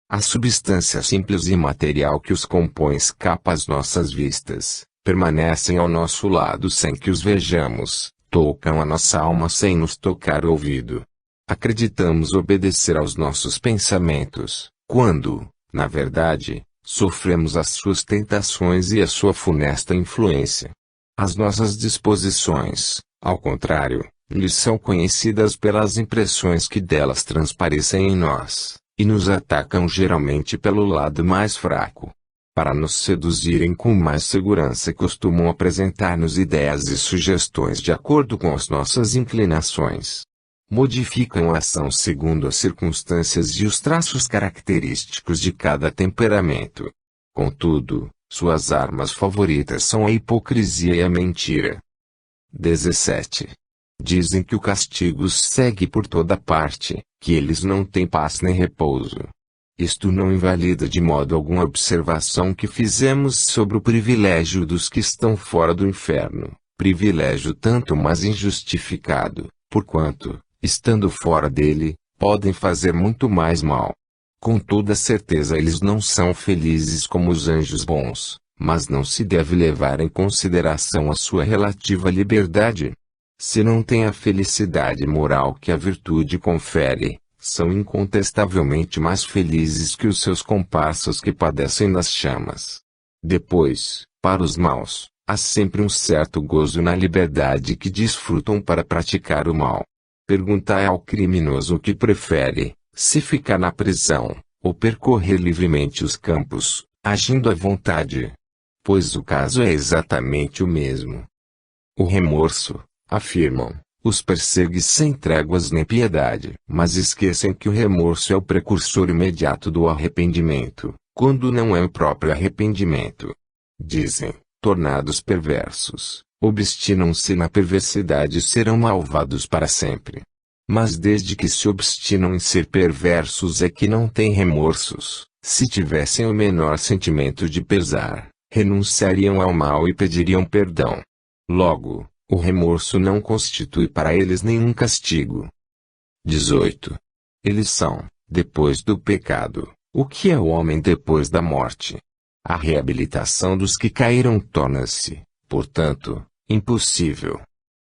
A substância simples e material que os compõe escapa às nossas vistas, permanecem ao nosso lado sem que os vejamos, tocam a nossa alma sem nos tocar o ouvido. Acreditamos obedecer aos nossos pensamentos, quando, na verdade, sofremos as suas tentações e a sua funesta influência. As nossas disposições, ao contrário, lhes são conhecidas pelas impressões que delas transparecem em nós, e nos atacam geralmente pelo lado mais fraco. Para nos seduzirem com mais segurança costumam apresentar-nos ideias e sugestões de acordo com as nossas inclinações. Modificam a ação segundo as circunstâncias e os traços característicos de cada temperamento. Contudo, suas armas favoritas são a hipocrisia e a mentira. 17. Dizem que o castigo os segue por toda parte, que eles não têm paz nem repouso. Isto não invalida de modo algum a observação que fizemos sobre o privilégio dos que estão fora do inferno, privilégio tanto mais injustificado, porquanto, estando fora dele, podem fazer muito mais mal. Com toda certeza eles não são felizes como os anjos bons, mas não se deve levar em consideração a sua relativa liberdade. Se não têm a felicidade moral que a virtude confere, são incontestavelmente mais felizes que os seus comparsas que padecem nas chamas. Depois, para os maus, há sempre um certo gozo na liberdade que desfrutam para praticar o mal. Perguntai ao criminoso o que prefere, se ficar na prisão, ou percorrer livremente os campos, agindo à vontade. Pois o caso é exatamente o mesmo. O remorso, afirmam, os persegue sem tréguas nem piedade. Mas esquecem que o remorso é o precursor imediato do arrependimento, quando não é o próprio arrependimento. Dizem, tornados perversos, obstinam-se na perversidade e serão malvados para sempre. Mas desde que se obstinam em ser perversos é que não têm remorsos. Se tivessem o menor sentimento de pesar, renunciariam ao mal e pediriam perdão. Logo, o remorso não constitui para eles nenhum castigo. 18. Eles são, depois do pecado, o que é o homem depois da morte. A reabilitação dos que caíram torna-se, portanto, impossível.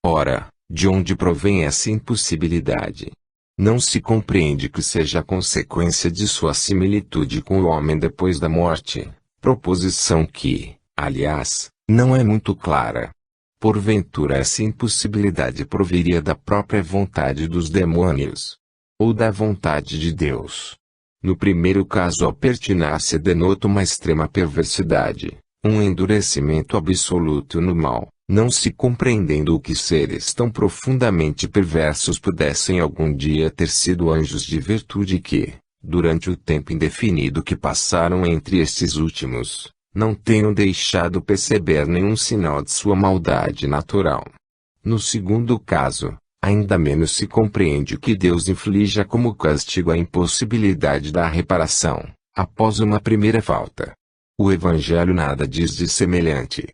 Ora, de onde provém essa impossibilidade? Não se compreende que seja a consequência de sua similitude com o homem depois da morte, proposição que, aliás, não é muito clara. Porventura essa impossibilidade proviria da própria vontade dos demônios, ou da vontade de Deus? No primeiro caso a pertinácia denota uma extrema perversidade, um endurecimento absoluto no mal, não se compreendendo que seres tão profundamente perversos pudessem algum dia ter sido anjos de virtude que, durante o tempo indefinido que passaram entre estes últimos, não tenham deixado perceber nenhum sinal de sua maldade natural. No segundo caso, ainda menos se compreende que Deus inflija como castigo a impossibilidade da reparação, após uma primeira falta. O Evangelho nada diz de semelhante.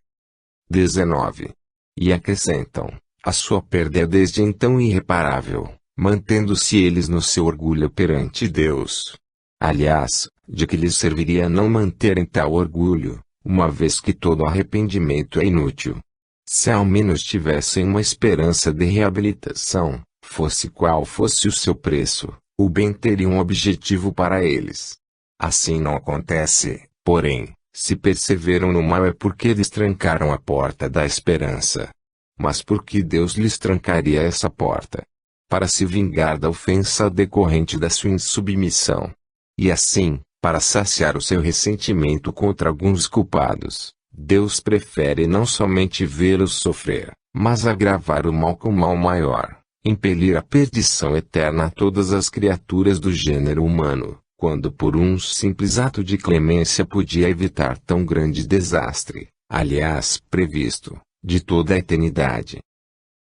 19. E acrescentam, a sua perda é desde então irreparável, mantendo-se eles no seu orgulho perante Deus. Aliás, de que lhes serviria não manterem tal orgulho, uma vez que todo arrependimento é inútil? Se ao menos tivessem uma esperança de reabilitação, fosse qual fosse o seu preço, o bem teria um objetivo para eles. Assim não acontece, porém, se perseveram no mal é porque lhes trancaram a porta da esperança. Mas por que Deus lhes trancaria essa porta? Para se vingar da ofensa decorrente da sua insubmissão. E assim, para saciar o seu ressentimento contra alguns culpados, Deus prefere não somente vê-los sofrer, mas agravar o mal com mal maior, impelir a perdição eterna a todas as criaturas do gênero humano, quando por um simples ato de clemência podia evitar tão grande desastre, aliás, previsto, de toda a eternidade.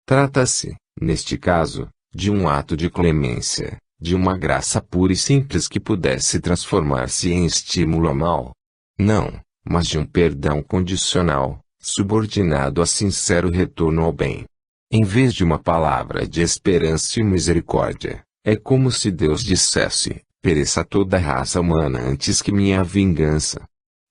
Trata-se, neste caso, de um ato de clemência, de uma graça pura e simples que pudesse transformar-se em estímulo ao mal. Não, mas de um perdão condicional, subordinado a sincero retorno ao bem. Em vez de uma palavra de esperança e misericórdia, é como se Deus dissesse, pereça toda a raça humana antes que minha vingança.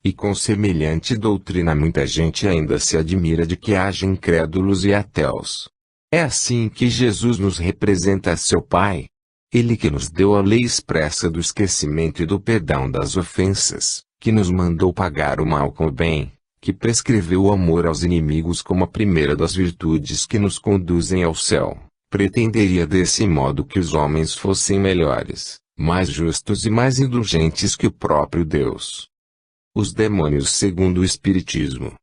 E com semelhante doutrina muita gente ainda se admira de que haja incrédulos e ateus. É assim que Jesus nos representa a seu Pai. Ele que nos deu a lei expressa do esquecimento e do perdão das ofensas, que nos mandou pagar o mal com o bem, que prescreveu o amor aos inimigos como a primeira das virtudes que nos conduzem ao céu, pretenderia desse modo que os homens fossem melhores, mais justos e mais indulgentes que o próprio Deus. Os demônios segundo o Espiritismo.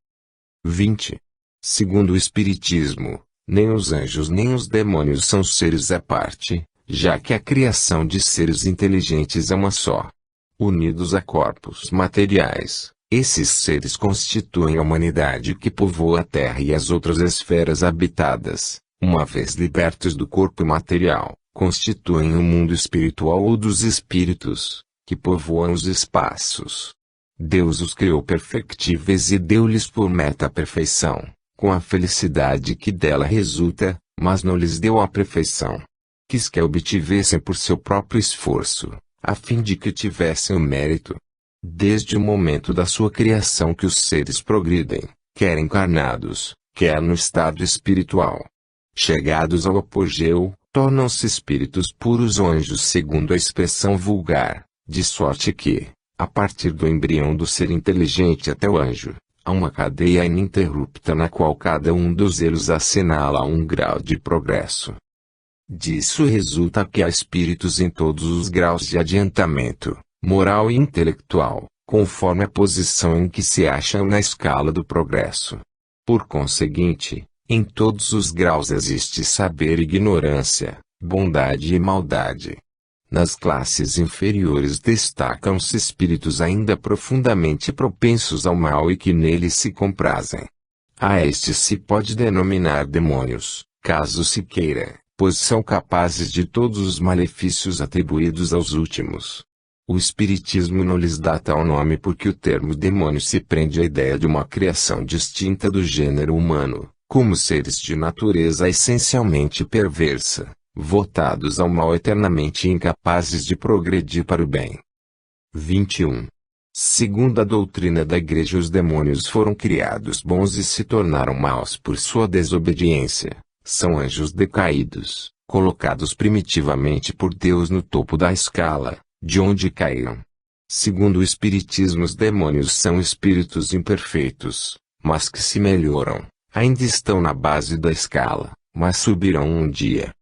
20. Segundo o Espiritismo, nem os anjos nem os demônios são seres à parte, já que a criação de seres inteligentes é uma só. Unidos a corpos materiais, esses seres constituem a humanidade que povoa a Terra e as outras esferas habitadas, uma vez libertos do corpo material, constituem o mundo espiritual ou dos espíritos, que povoam os espaços. Deus os criou perfectíveis e deu-lhes por meta a perfeição, com a felicidade que dela resulta, mas não lhes deu a perfeição. Quis que a obtivessem por seu próprio esforço, a fim de que tivessem o mérito. Desde o momento da sua criação que os seres progridem, quer encarnados, quer no estado espiritual. Chegados ao apogeu, tornam-se espíritos puros ou anjos segundo a expressão vulgar, de sorte que, a partir do embrião do ser inteligente até o anjo, há uma cadeia ininterrupta na qual cada um dos elos assinala um grau de progresso. Disso resulta que há espíritos em todos os graus de adiantamento, moral e intelectual, conforme a posição em que se acham na escala do progresso. Por conseguinte, em todos os graus existe saber e ignorância, bondade e maldade. Nas classes inferiores destacam-se espíritos ainda profundamente propensos ao mal e que nele se comprazem. A estes se pode denominar demônios, caso se queira, pois são capazes de todos os malefícios atribuídos aos últimos. O Espiritismo não lhes dá tal nome porque o termo demônio se prende à ideia de uma criação distinta do gênero humano, como seres de natureza essencialmente perversa, votados ao mal eternamente incapazes de progredir para o bem. 21. Segundo a doutrina da Igreja, os demônios foram criados bons e se tornaram maus por sua desobediência. São anjos decaídos, colocados primitivamente por Deus no topo da escala, de onde caíram. Segundo o Espiritismo, os demônios são espíritos imperfeitos, mas que se melhoram. Ainda estão na base da escala, mas subirão um dia.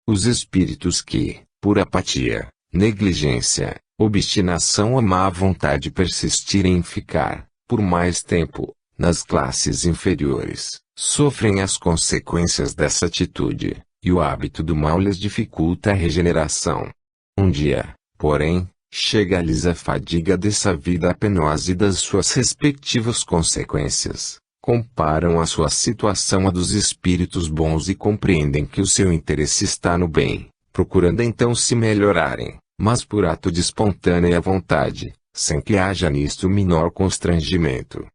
Os espíritos que, por apatia, negligência, obstinação ou má vontade persistirem em ficar, por mais tempo, nas classes inferiores, sofrem as consequências dessa atitude, e o hábito do mal lhes dificulta a regeneração. Um dia, porém, chega-lhes a fadiga dessa vida penosa e das suas respectivas consequências. Comparam a sua situação à dos espíritos bons e compreendem que o seu interesse está no bem, procurando então se melhorarem, mas por ato de espontânea vontade, sem que haja nisto o menor constrangimento.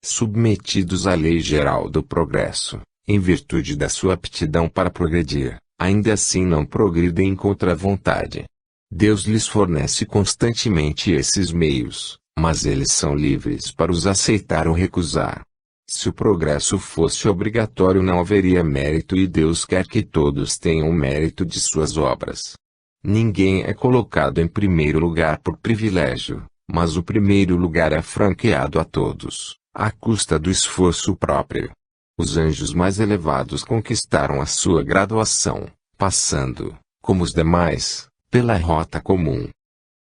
Submetidos à lei geral do progresso, em virtude da sua aptidão para progredir, ainda assim não progridem contra a vontade. Deus lhes fornece constantemente esses meios, mas eles são livres para os aceitar ou recusar. Se o progresso fosse obrigatório, não haveria mérito, e Deus quer que todos tenham o mérito de suas obras. Ninguém é colocado em primeiro lugar por privilégio, mas o primeiro lugar é franqueado a todos, à custa do esforço próprio. Os anjos mais elevados conquistaram a sua graduação, passando, como os demais, pela rota comum.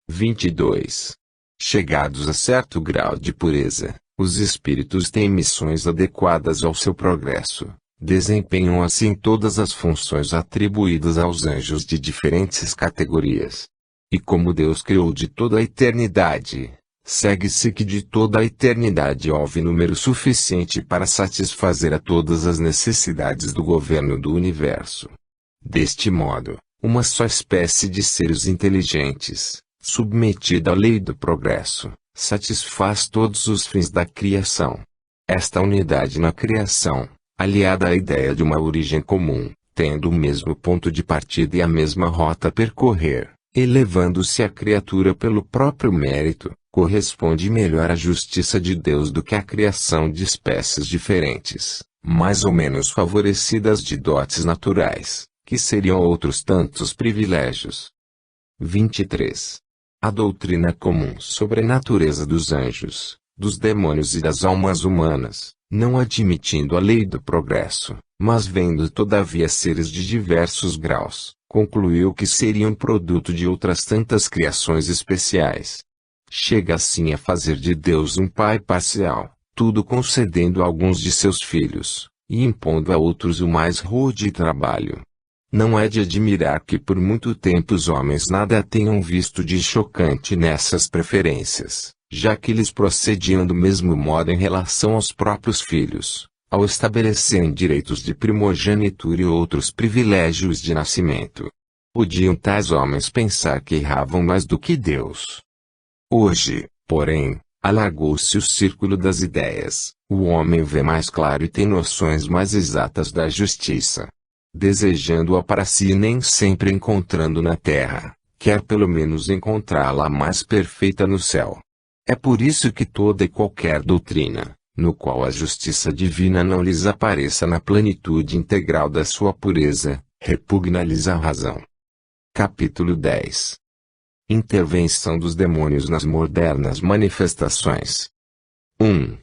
22. Chegados a certo grau de pureza, os espíritos têm missões adequadas ao seu progresso, desempenham assim todas as funções atribuídas aos anjos de diferentes categorias. E como Deus criou de toda a eternidade, segue-se que de toda a eternidade houve número suficiente para satisfazer a todas as necessidades do governo do universo. Deste modo, uma só espécie de seres inteligentes, submetida à lei do progresso, satisfaz todos os fins da criação. Esta unidade na criação, aliada à ideia de uma origem comum, tendo o mesmo ponto de partida e a mesma rota a percorrer, elevando-se a criatura pelo próprio mérito, corresponde melhor à justiça de Deus do que a criação de espécies diferentes, mais ou menos favorecidas de dotes naturais, que seriam outros tantos privilégios. 23. A doutrina comum sobre a natureza dos anjos, dos demônios e das almas humanas, não admitindo a lei do progresso, mas vendo todavia seres de diversos graus, concluiu que seriam produto de outras tantas criações especiais. Chega assim a fazer de Deus um pai parcial, tudo concedendo a alguns de seus filhos, e impondo a outros o mais rude trabalho. Não é de admirar que por muito tempo os homens nada tenham visto de chocante nessas preferências, já que eles procediam do mesmo modo em relação aos próprios filhos, ao estabelecerem direitos de primogenitura e outros privilégios de nascimento. Podiam tais homens pensar que erravam mais do que Deus. Hoje, porém, alargou-se o círculo das ideias, o homem vê mais claro e tem noções mais exatas da justiça. Desejando-a para si e nem sempre encontrando na terra, quer pelo menos encontrá-la mais perfeita no céu. É por isso que toda e qualquer doutrina, no qual a justiça divina não lhes apareça na plenitude integral da sua pureza, repugna-lhes a razão. Capítulo 10. Intervenção dos demônios nas modernas manifestações. 1.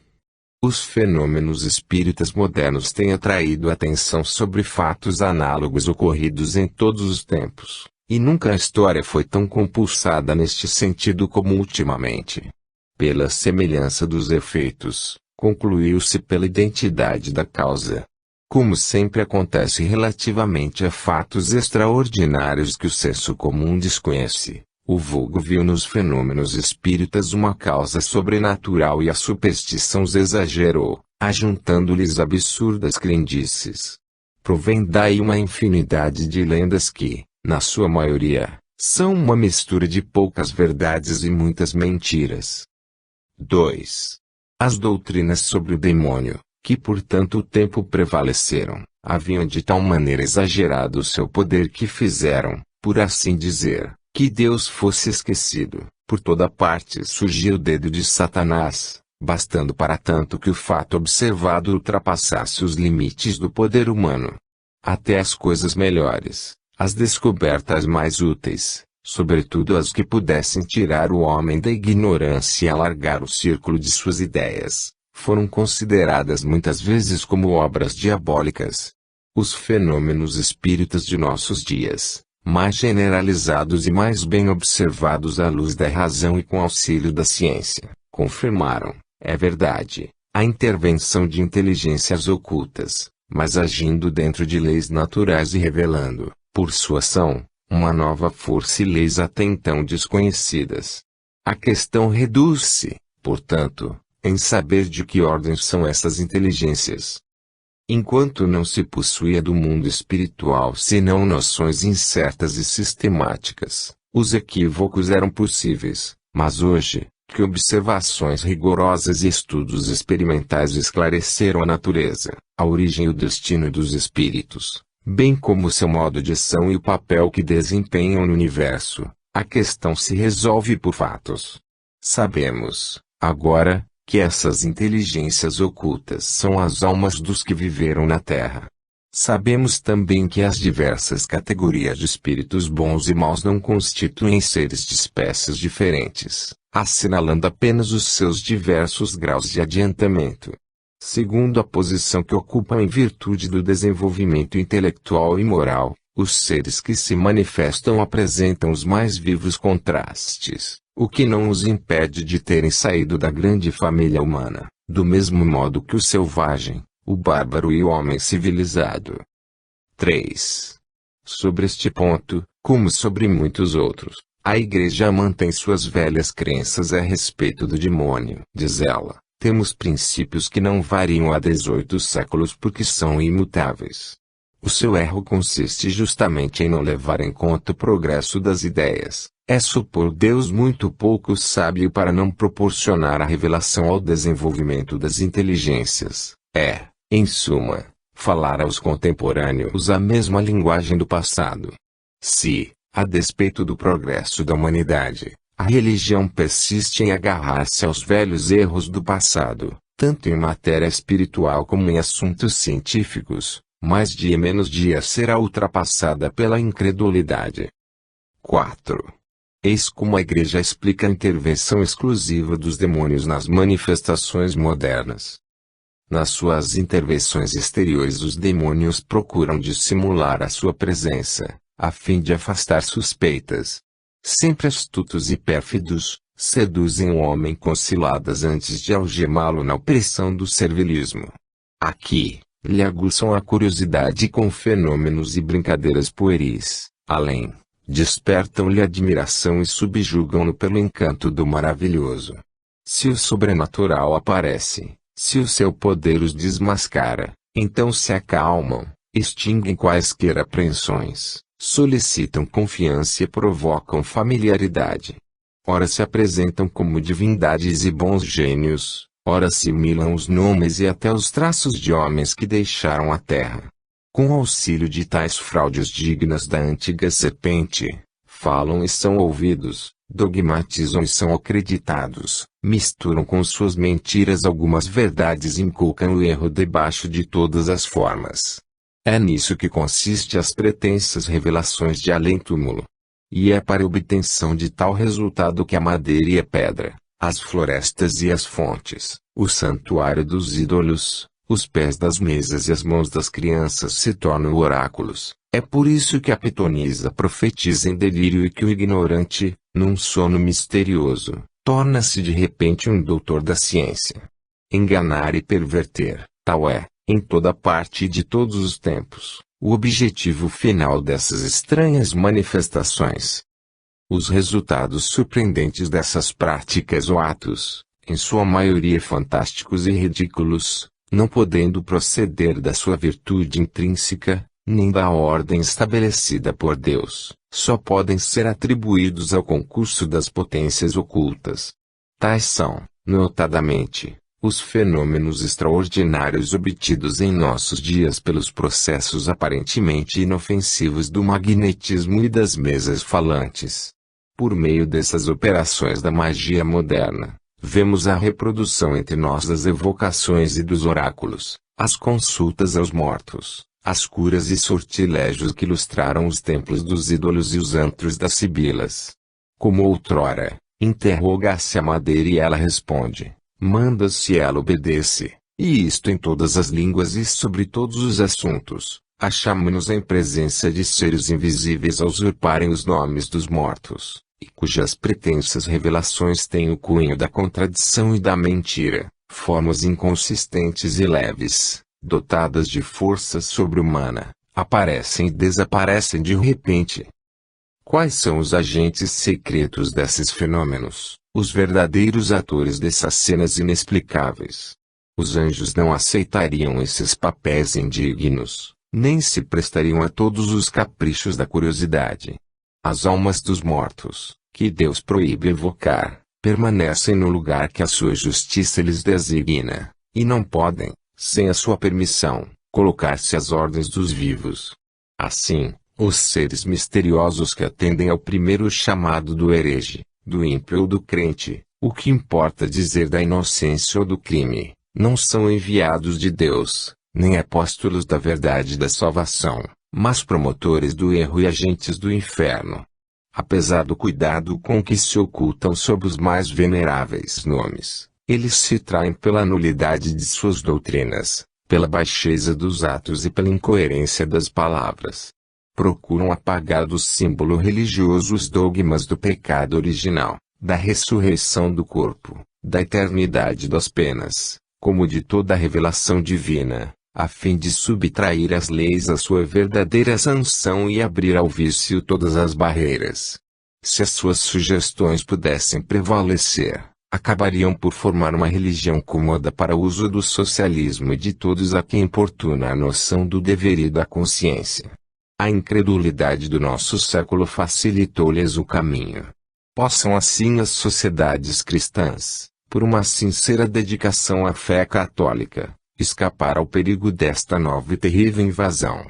Os fenômenos espíritas modernos têm atraído a atenção sobre fatos análogos ocorridos em todos os tempos, e nunca a história foi tão compulsada neste sentido como ultimamente. Pela semelhança dos efeitos, concluiu-se pela identidade da causa. Como sempre acontece relativamente a fatos extraordinários que o senso comum desconhece, o vulgo viu nos fenômenos espíritas uma causa sobrenatural e a superstição os exagerou, ajuntando-lhes absurdas crendices. Provém daí uma infinidade de lendas que, na sua maioria, são uma mistura de poucas verdades e muitas mentiras. 2. As doutrinas sobre o demônio, que por tanto tempo prevaleceram, haviam de tal maneira exagerado o seu poder que fizeram, por assim dizer, que Deus fosse esquecido. Por toda parte surgia o dedo de Satanás, bastando para tanto que o fato observado ultrapassasse os limites do poder humano. Até as coisas melhores, As descobertas mais úteis, sobretudo as que pudessem tirar o homem da ignorância e alargar o círculo de suas ideias, foram consideradas muitas vezes como obras diabólicas. Os fenômenos espíritas de nossos dias, mais generalizados e mais bem observados à luz da razão e com auxílio da ciência, confirmaram, é verdade, a intervenção de inteligências ocultas, mas agindo dentro de leis naturais e revelando, por sua ação, uma nova força e leis até então desconhecidas. A questão reduz-se, portanto, em saber de que ordem são essas inteligências. Enquanto não se possuía do mundo espiritual senão noções incertas e sistemáticas, os equívocos eram possíveis, mas hoje, que observações rigorosas e estudos experimentais esclareceram a natureza, a origem e o destino dos espíritos, bem como seu modo de ação e o papel que desempenham no universo, a questão se resolve por fatos. Sabemos, agora, que essas inteligências ocultas são as almas dos que viveram na Terra. Sabemos também que as diversas categorias de espíritos bons e maus não constituem seres de espécies diferentes, assinalando apenas os seus diversos graus de adiantamento. Segundo a posição que ocupam em virtude do desenvolvimento intelectual e moral, os seres que se manifestam apresentam os mais vivos contrastes, o que não os impede de terem saído da grande família humana, do mesmo modo que o selvagem, o bárbaro e o homem civilizado. 3. Sobre este ponto, como sobre muitos outros, a Igreja mantém suas velhas crenças a respeito do demônio. Diz ela, temos princípios que não variam há 18 séculos porque são imutáveis. O seu erro consiste justamente em não levar em conta o progresso das ideias. É supor Deus muito pouco sábio para não proporcionar a revelação ao desenvolvimento das inteligências. É, em suma, falar aos contemporâneos a mesma linguagem do passado. Se, a despeito do progresso da humanidade, a religião persiste em agarrar-se aos velhos erros do passado, tanto em matéria espiritual como em assuntos científicos, mais dia menos dia será ultrapassada pela incredulidade. 4. Eis como a Igreja explica a intervenção exclusiva dos demônios nas manifestações modernas. Nas suas intervenções exteriores os demônios procuram dissimular a sua presença, a fim de afastar suspeitas. Sempre astutos e pérfidos, seduzem o homem com ciladas antes de algemá-lo na opressão do servilismo. Aqui, lhe aguçam a curiosidade com fenômenos e brincadeiras pueris, além, despertam-lhe admiração e subjugam-no pelo encanto do maravilhoso. Se o sobrenatural aparece, se o seu poder os desmascara, então se acalmam, extinguem quaisquer apreensões, solicitam confiança e provocam familiaridade. Ora se apresentam como divindades e bons gênios, ora simulam os nomes e até os traços de homens que deixaram a terra. Com auxílio de tais fraudes dignas da antiga serpente, falam e são ouvidos, dogmatizam e são acreditados, misturam com suas mentiras algumas verdades e inculcam o erro debaixo de todas as formas. É nisso que consiste as pretensas revelações de além-túmulo. E é para a obtenção de tal resultado que a madeira e a pedra, as florestas e as fontes, o santuário dos ídolos, os pés das mesas e as mãos das crianças se tornam oráculos. É por isso que a pitonisa profetiza em delírio e que o ignorante, num sono misterioso, torna-se de repente um doutor da ciência. Enganar e perverter, tal é, em toda parte e de todos os tempos, o objetivo final dessas estranhas manifestações. Os resultados surpreendentes dessas práticas ou atos, em sua maioria fantásticos e ridículos, não podendo proceder da sua virtude intrínseca, nem da ordem estabelecida por Deus, só podem ser atribuídos ao concurso das potências ocultas. Tais são, notadamente, os fenômenos extraordinários obtidos em nossos dias pelos processos aparentemente inofensivos do magnetismo e das mesas falantes. Por meio dessas operações da magia moderna, vemos a reprodução entre nós das evocações e dos oráculos, as consultas aos mortos, as curas e sortilégios que ilustraram os templos dos ídolos e os antros das sibilas. Como outrora, interroga-se a madeira e ela responde, manda-se e ela obedece, e isto em todas as línguas e sobre todos os assuntos. Achamo-nos em presença de seres invisíveis a usurparem os nomes dos mortos, e cujas pretensas revelações têm o cunho da contradição e da mentira, formas inconsistentes e leves, dotadas de força sobre-humana, aparecem e desaparecem de repente. Quais são os agentes secretos desses fenômenos, os verdadeiros atores dessas cenas inexplicáveis? Os anjos não aceitariam esses papéis indignos, nem se prestariam a todos os caprichos da curiosidade. As almas dos mortos, que Deus proíbe evocar, permanecem no lugar que a sua justiça lhes designa, e não podem, sem a sua permissão, colocar-se às ordens dos vivos. Assim, os seres misteriosos que atendem ao primeiro chamado do herege, do ímpio ou do crente, o que importa dizer da inocência ou do crime, não são enviados de Deus, nem apóstolos da verdade da salvação, mas promotores do erro e agentes do inferno. Apesar do cuidado com que se ocultam sob os mais veneráveis nomes, eles se traem pela nulidade de suas doutrinas, pela baixeza dos atos e pela incoerência das palavras. Procuram apagar do símbolo religioso os dogmas do pecado original, da ressurreição do corpo, da eternidade das penas, como de toda a revelação divina, a fim de subtrair as leis à sua verdadeira sanção e abrir ao vício todas as barreiras. Se as suas sugestões pudessem prevalecer, acabariam por formar uma religião cômoda para o uso do socialismo e de todos a quem importuna a noção do dever e da consciência. A incredulidade do nosso século facilitou-lhes o caminho. Possam assim as sociedades cristãs, por uma sincera dedicação à fé católica, escapar ao perigo desta nova e terrível invasão.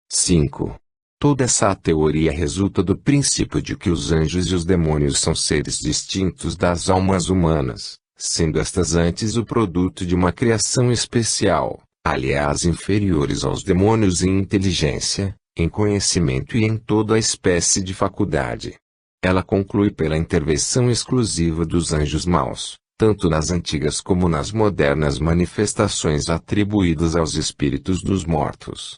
5. Toda essa teoria resulta do princípio de que os anjos e os demônios são seres distintos das almas humanas, sendo estas antes o produto de uma criação especial, aliás inferiores aos demônios em inteligência, em conhecimento e em toda a espécie de faculdade. Ela conclui pela intervenção exclusiva dos anjos maus, tanto nas antigas como nas modernas manifestações atribuídas aos espíritos dos mortos.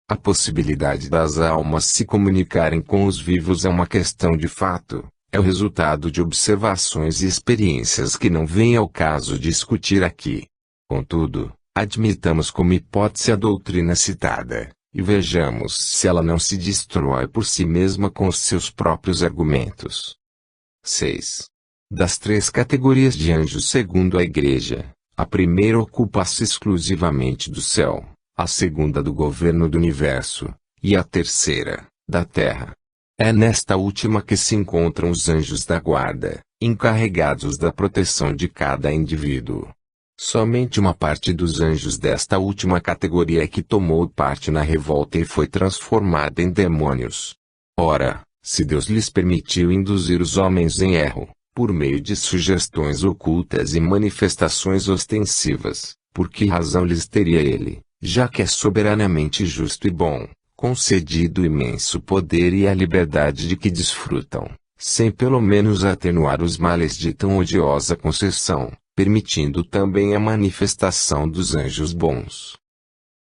A possibilidade das almas se comunicarem com os vivos é uma questão de fato, é o resultado de observações e experiências que não vem ao caso discutir aqui. Contudo, admitamos como hipótese a doutrina citada, e vejamos se ela não se destrói por si mesma com os seus próprios argumentos. 6. Das três categorias de anjos segundo a Igreja, a primeira ocupa-se exclusivamente do céu, a segunda do governo do universo, e a terceira, da terra. É nesta última que se encontram os anjos da guarda, encarregados da proteção de cada indivíduo. Somente uma parte dos anjos desta última categoria é que tomou parte na revolta e foi transformada em demônios. Ora, se Deus lhes permitiu induzir os homens em erro, por meio de sugestões ocultas e manifestações ostensivas, por que razão lhes teria ele, já que é soberanamente justo e bom, concedido o imenso poder e a liberdade de que desfrutam, sem pelo menos atenuar os males de tão odiosa concessão, permitindo também a manifestação dos anjos bons?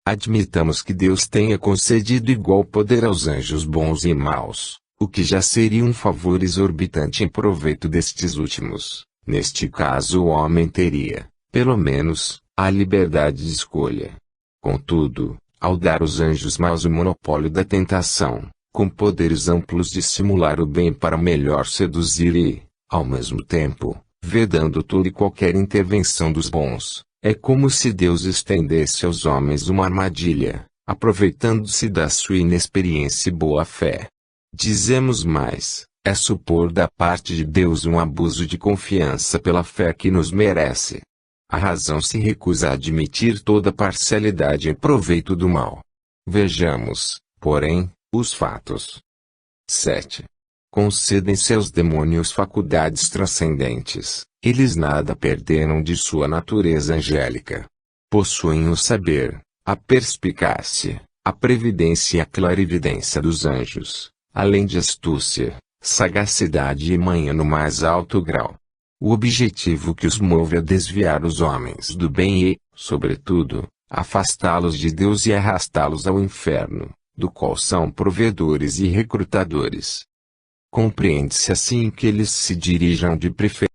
Admitamos que Deus tenha concedido igual poder aos anjos bons e maus, o que já seria um favor exorbitante em proveito destes últimos. Neste caso o homem teria, pelo menos, a liberdade de escolha. Contudo, ao dar aos anjos maus o monopólio da tentação, com poderes amplos de simular o bem para melhor seduzir e, ao mesmo tempo, vedando toda e qualquer intervenção dos bons, é como se Deus estendesse aos homens uma armadilha, aproveitando-se da sua inexperiência e boa-fé. Dizemos mais, é supor da parte de Deus um abuso de confiança pela fé que nos merece. A razão se recusa a admitir toda parcialidade em proveito do mal. Vejamos, porém, os fatos. 7. Concedem-se aos demônios faculdades transcendentes, eles nada perderam de sua natureza angélica. Possuem o saber, a perspicácia, a previdência e a clarividência dos anjos, além de astúcia, sagacidade e manha no mais alto grau. O objetivo que os move é desviar os homens do bem e, sobretudo, afastá-los de Deus e arrastá-los ao inferno, do qual são provedores e recrutadores. Compreende-se assim que eles se dirijam de preferência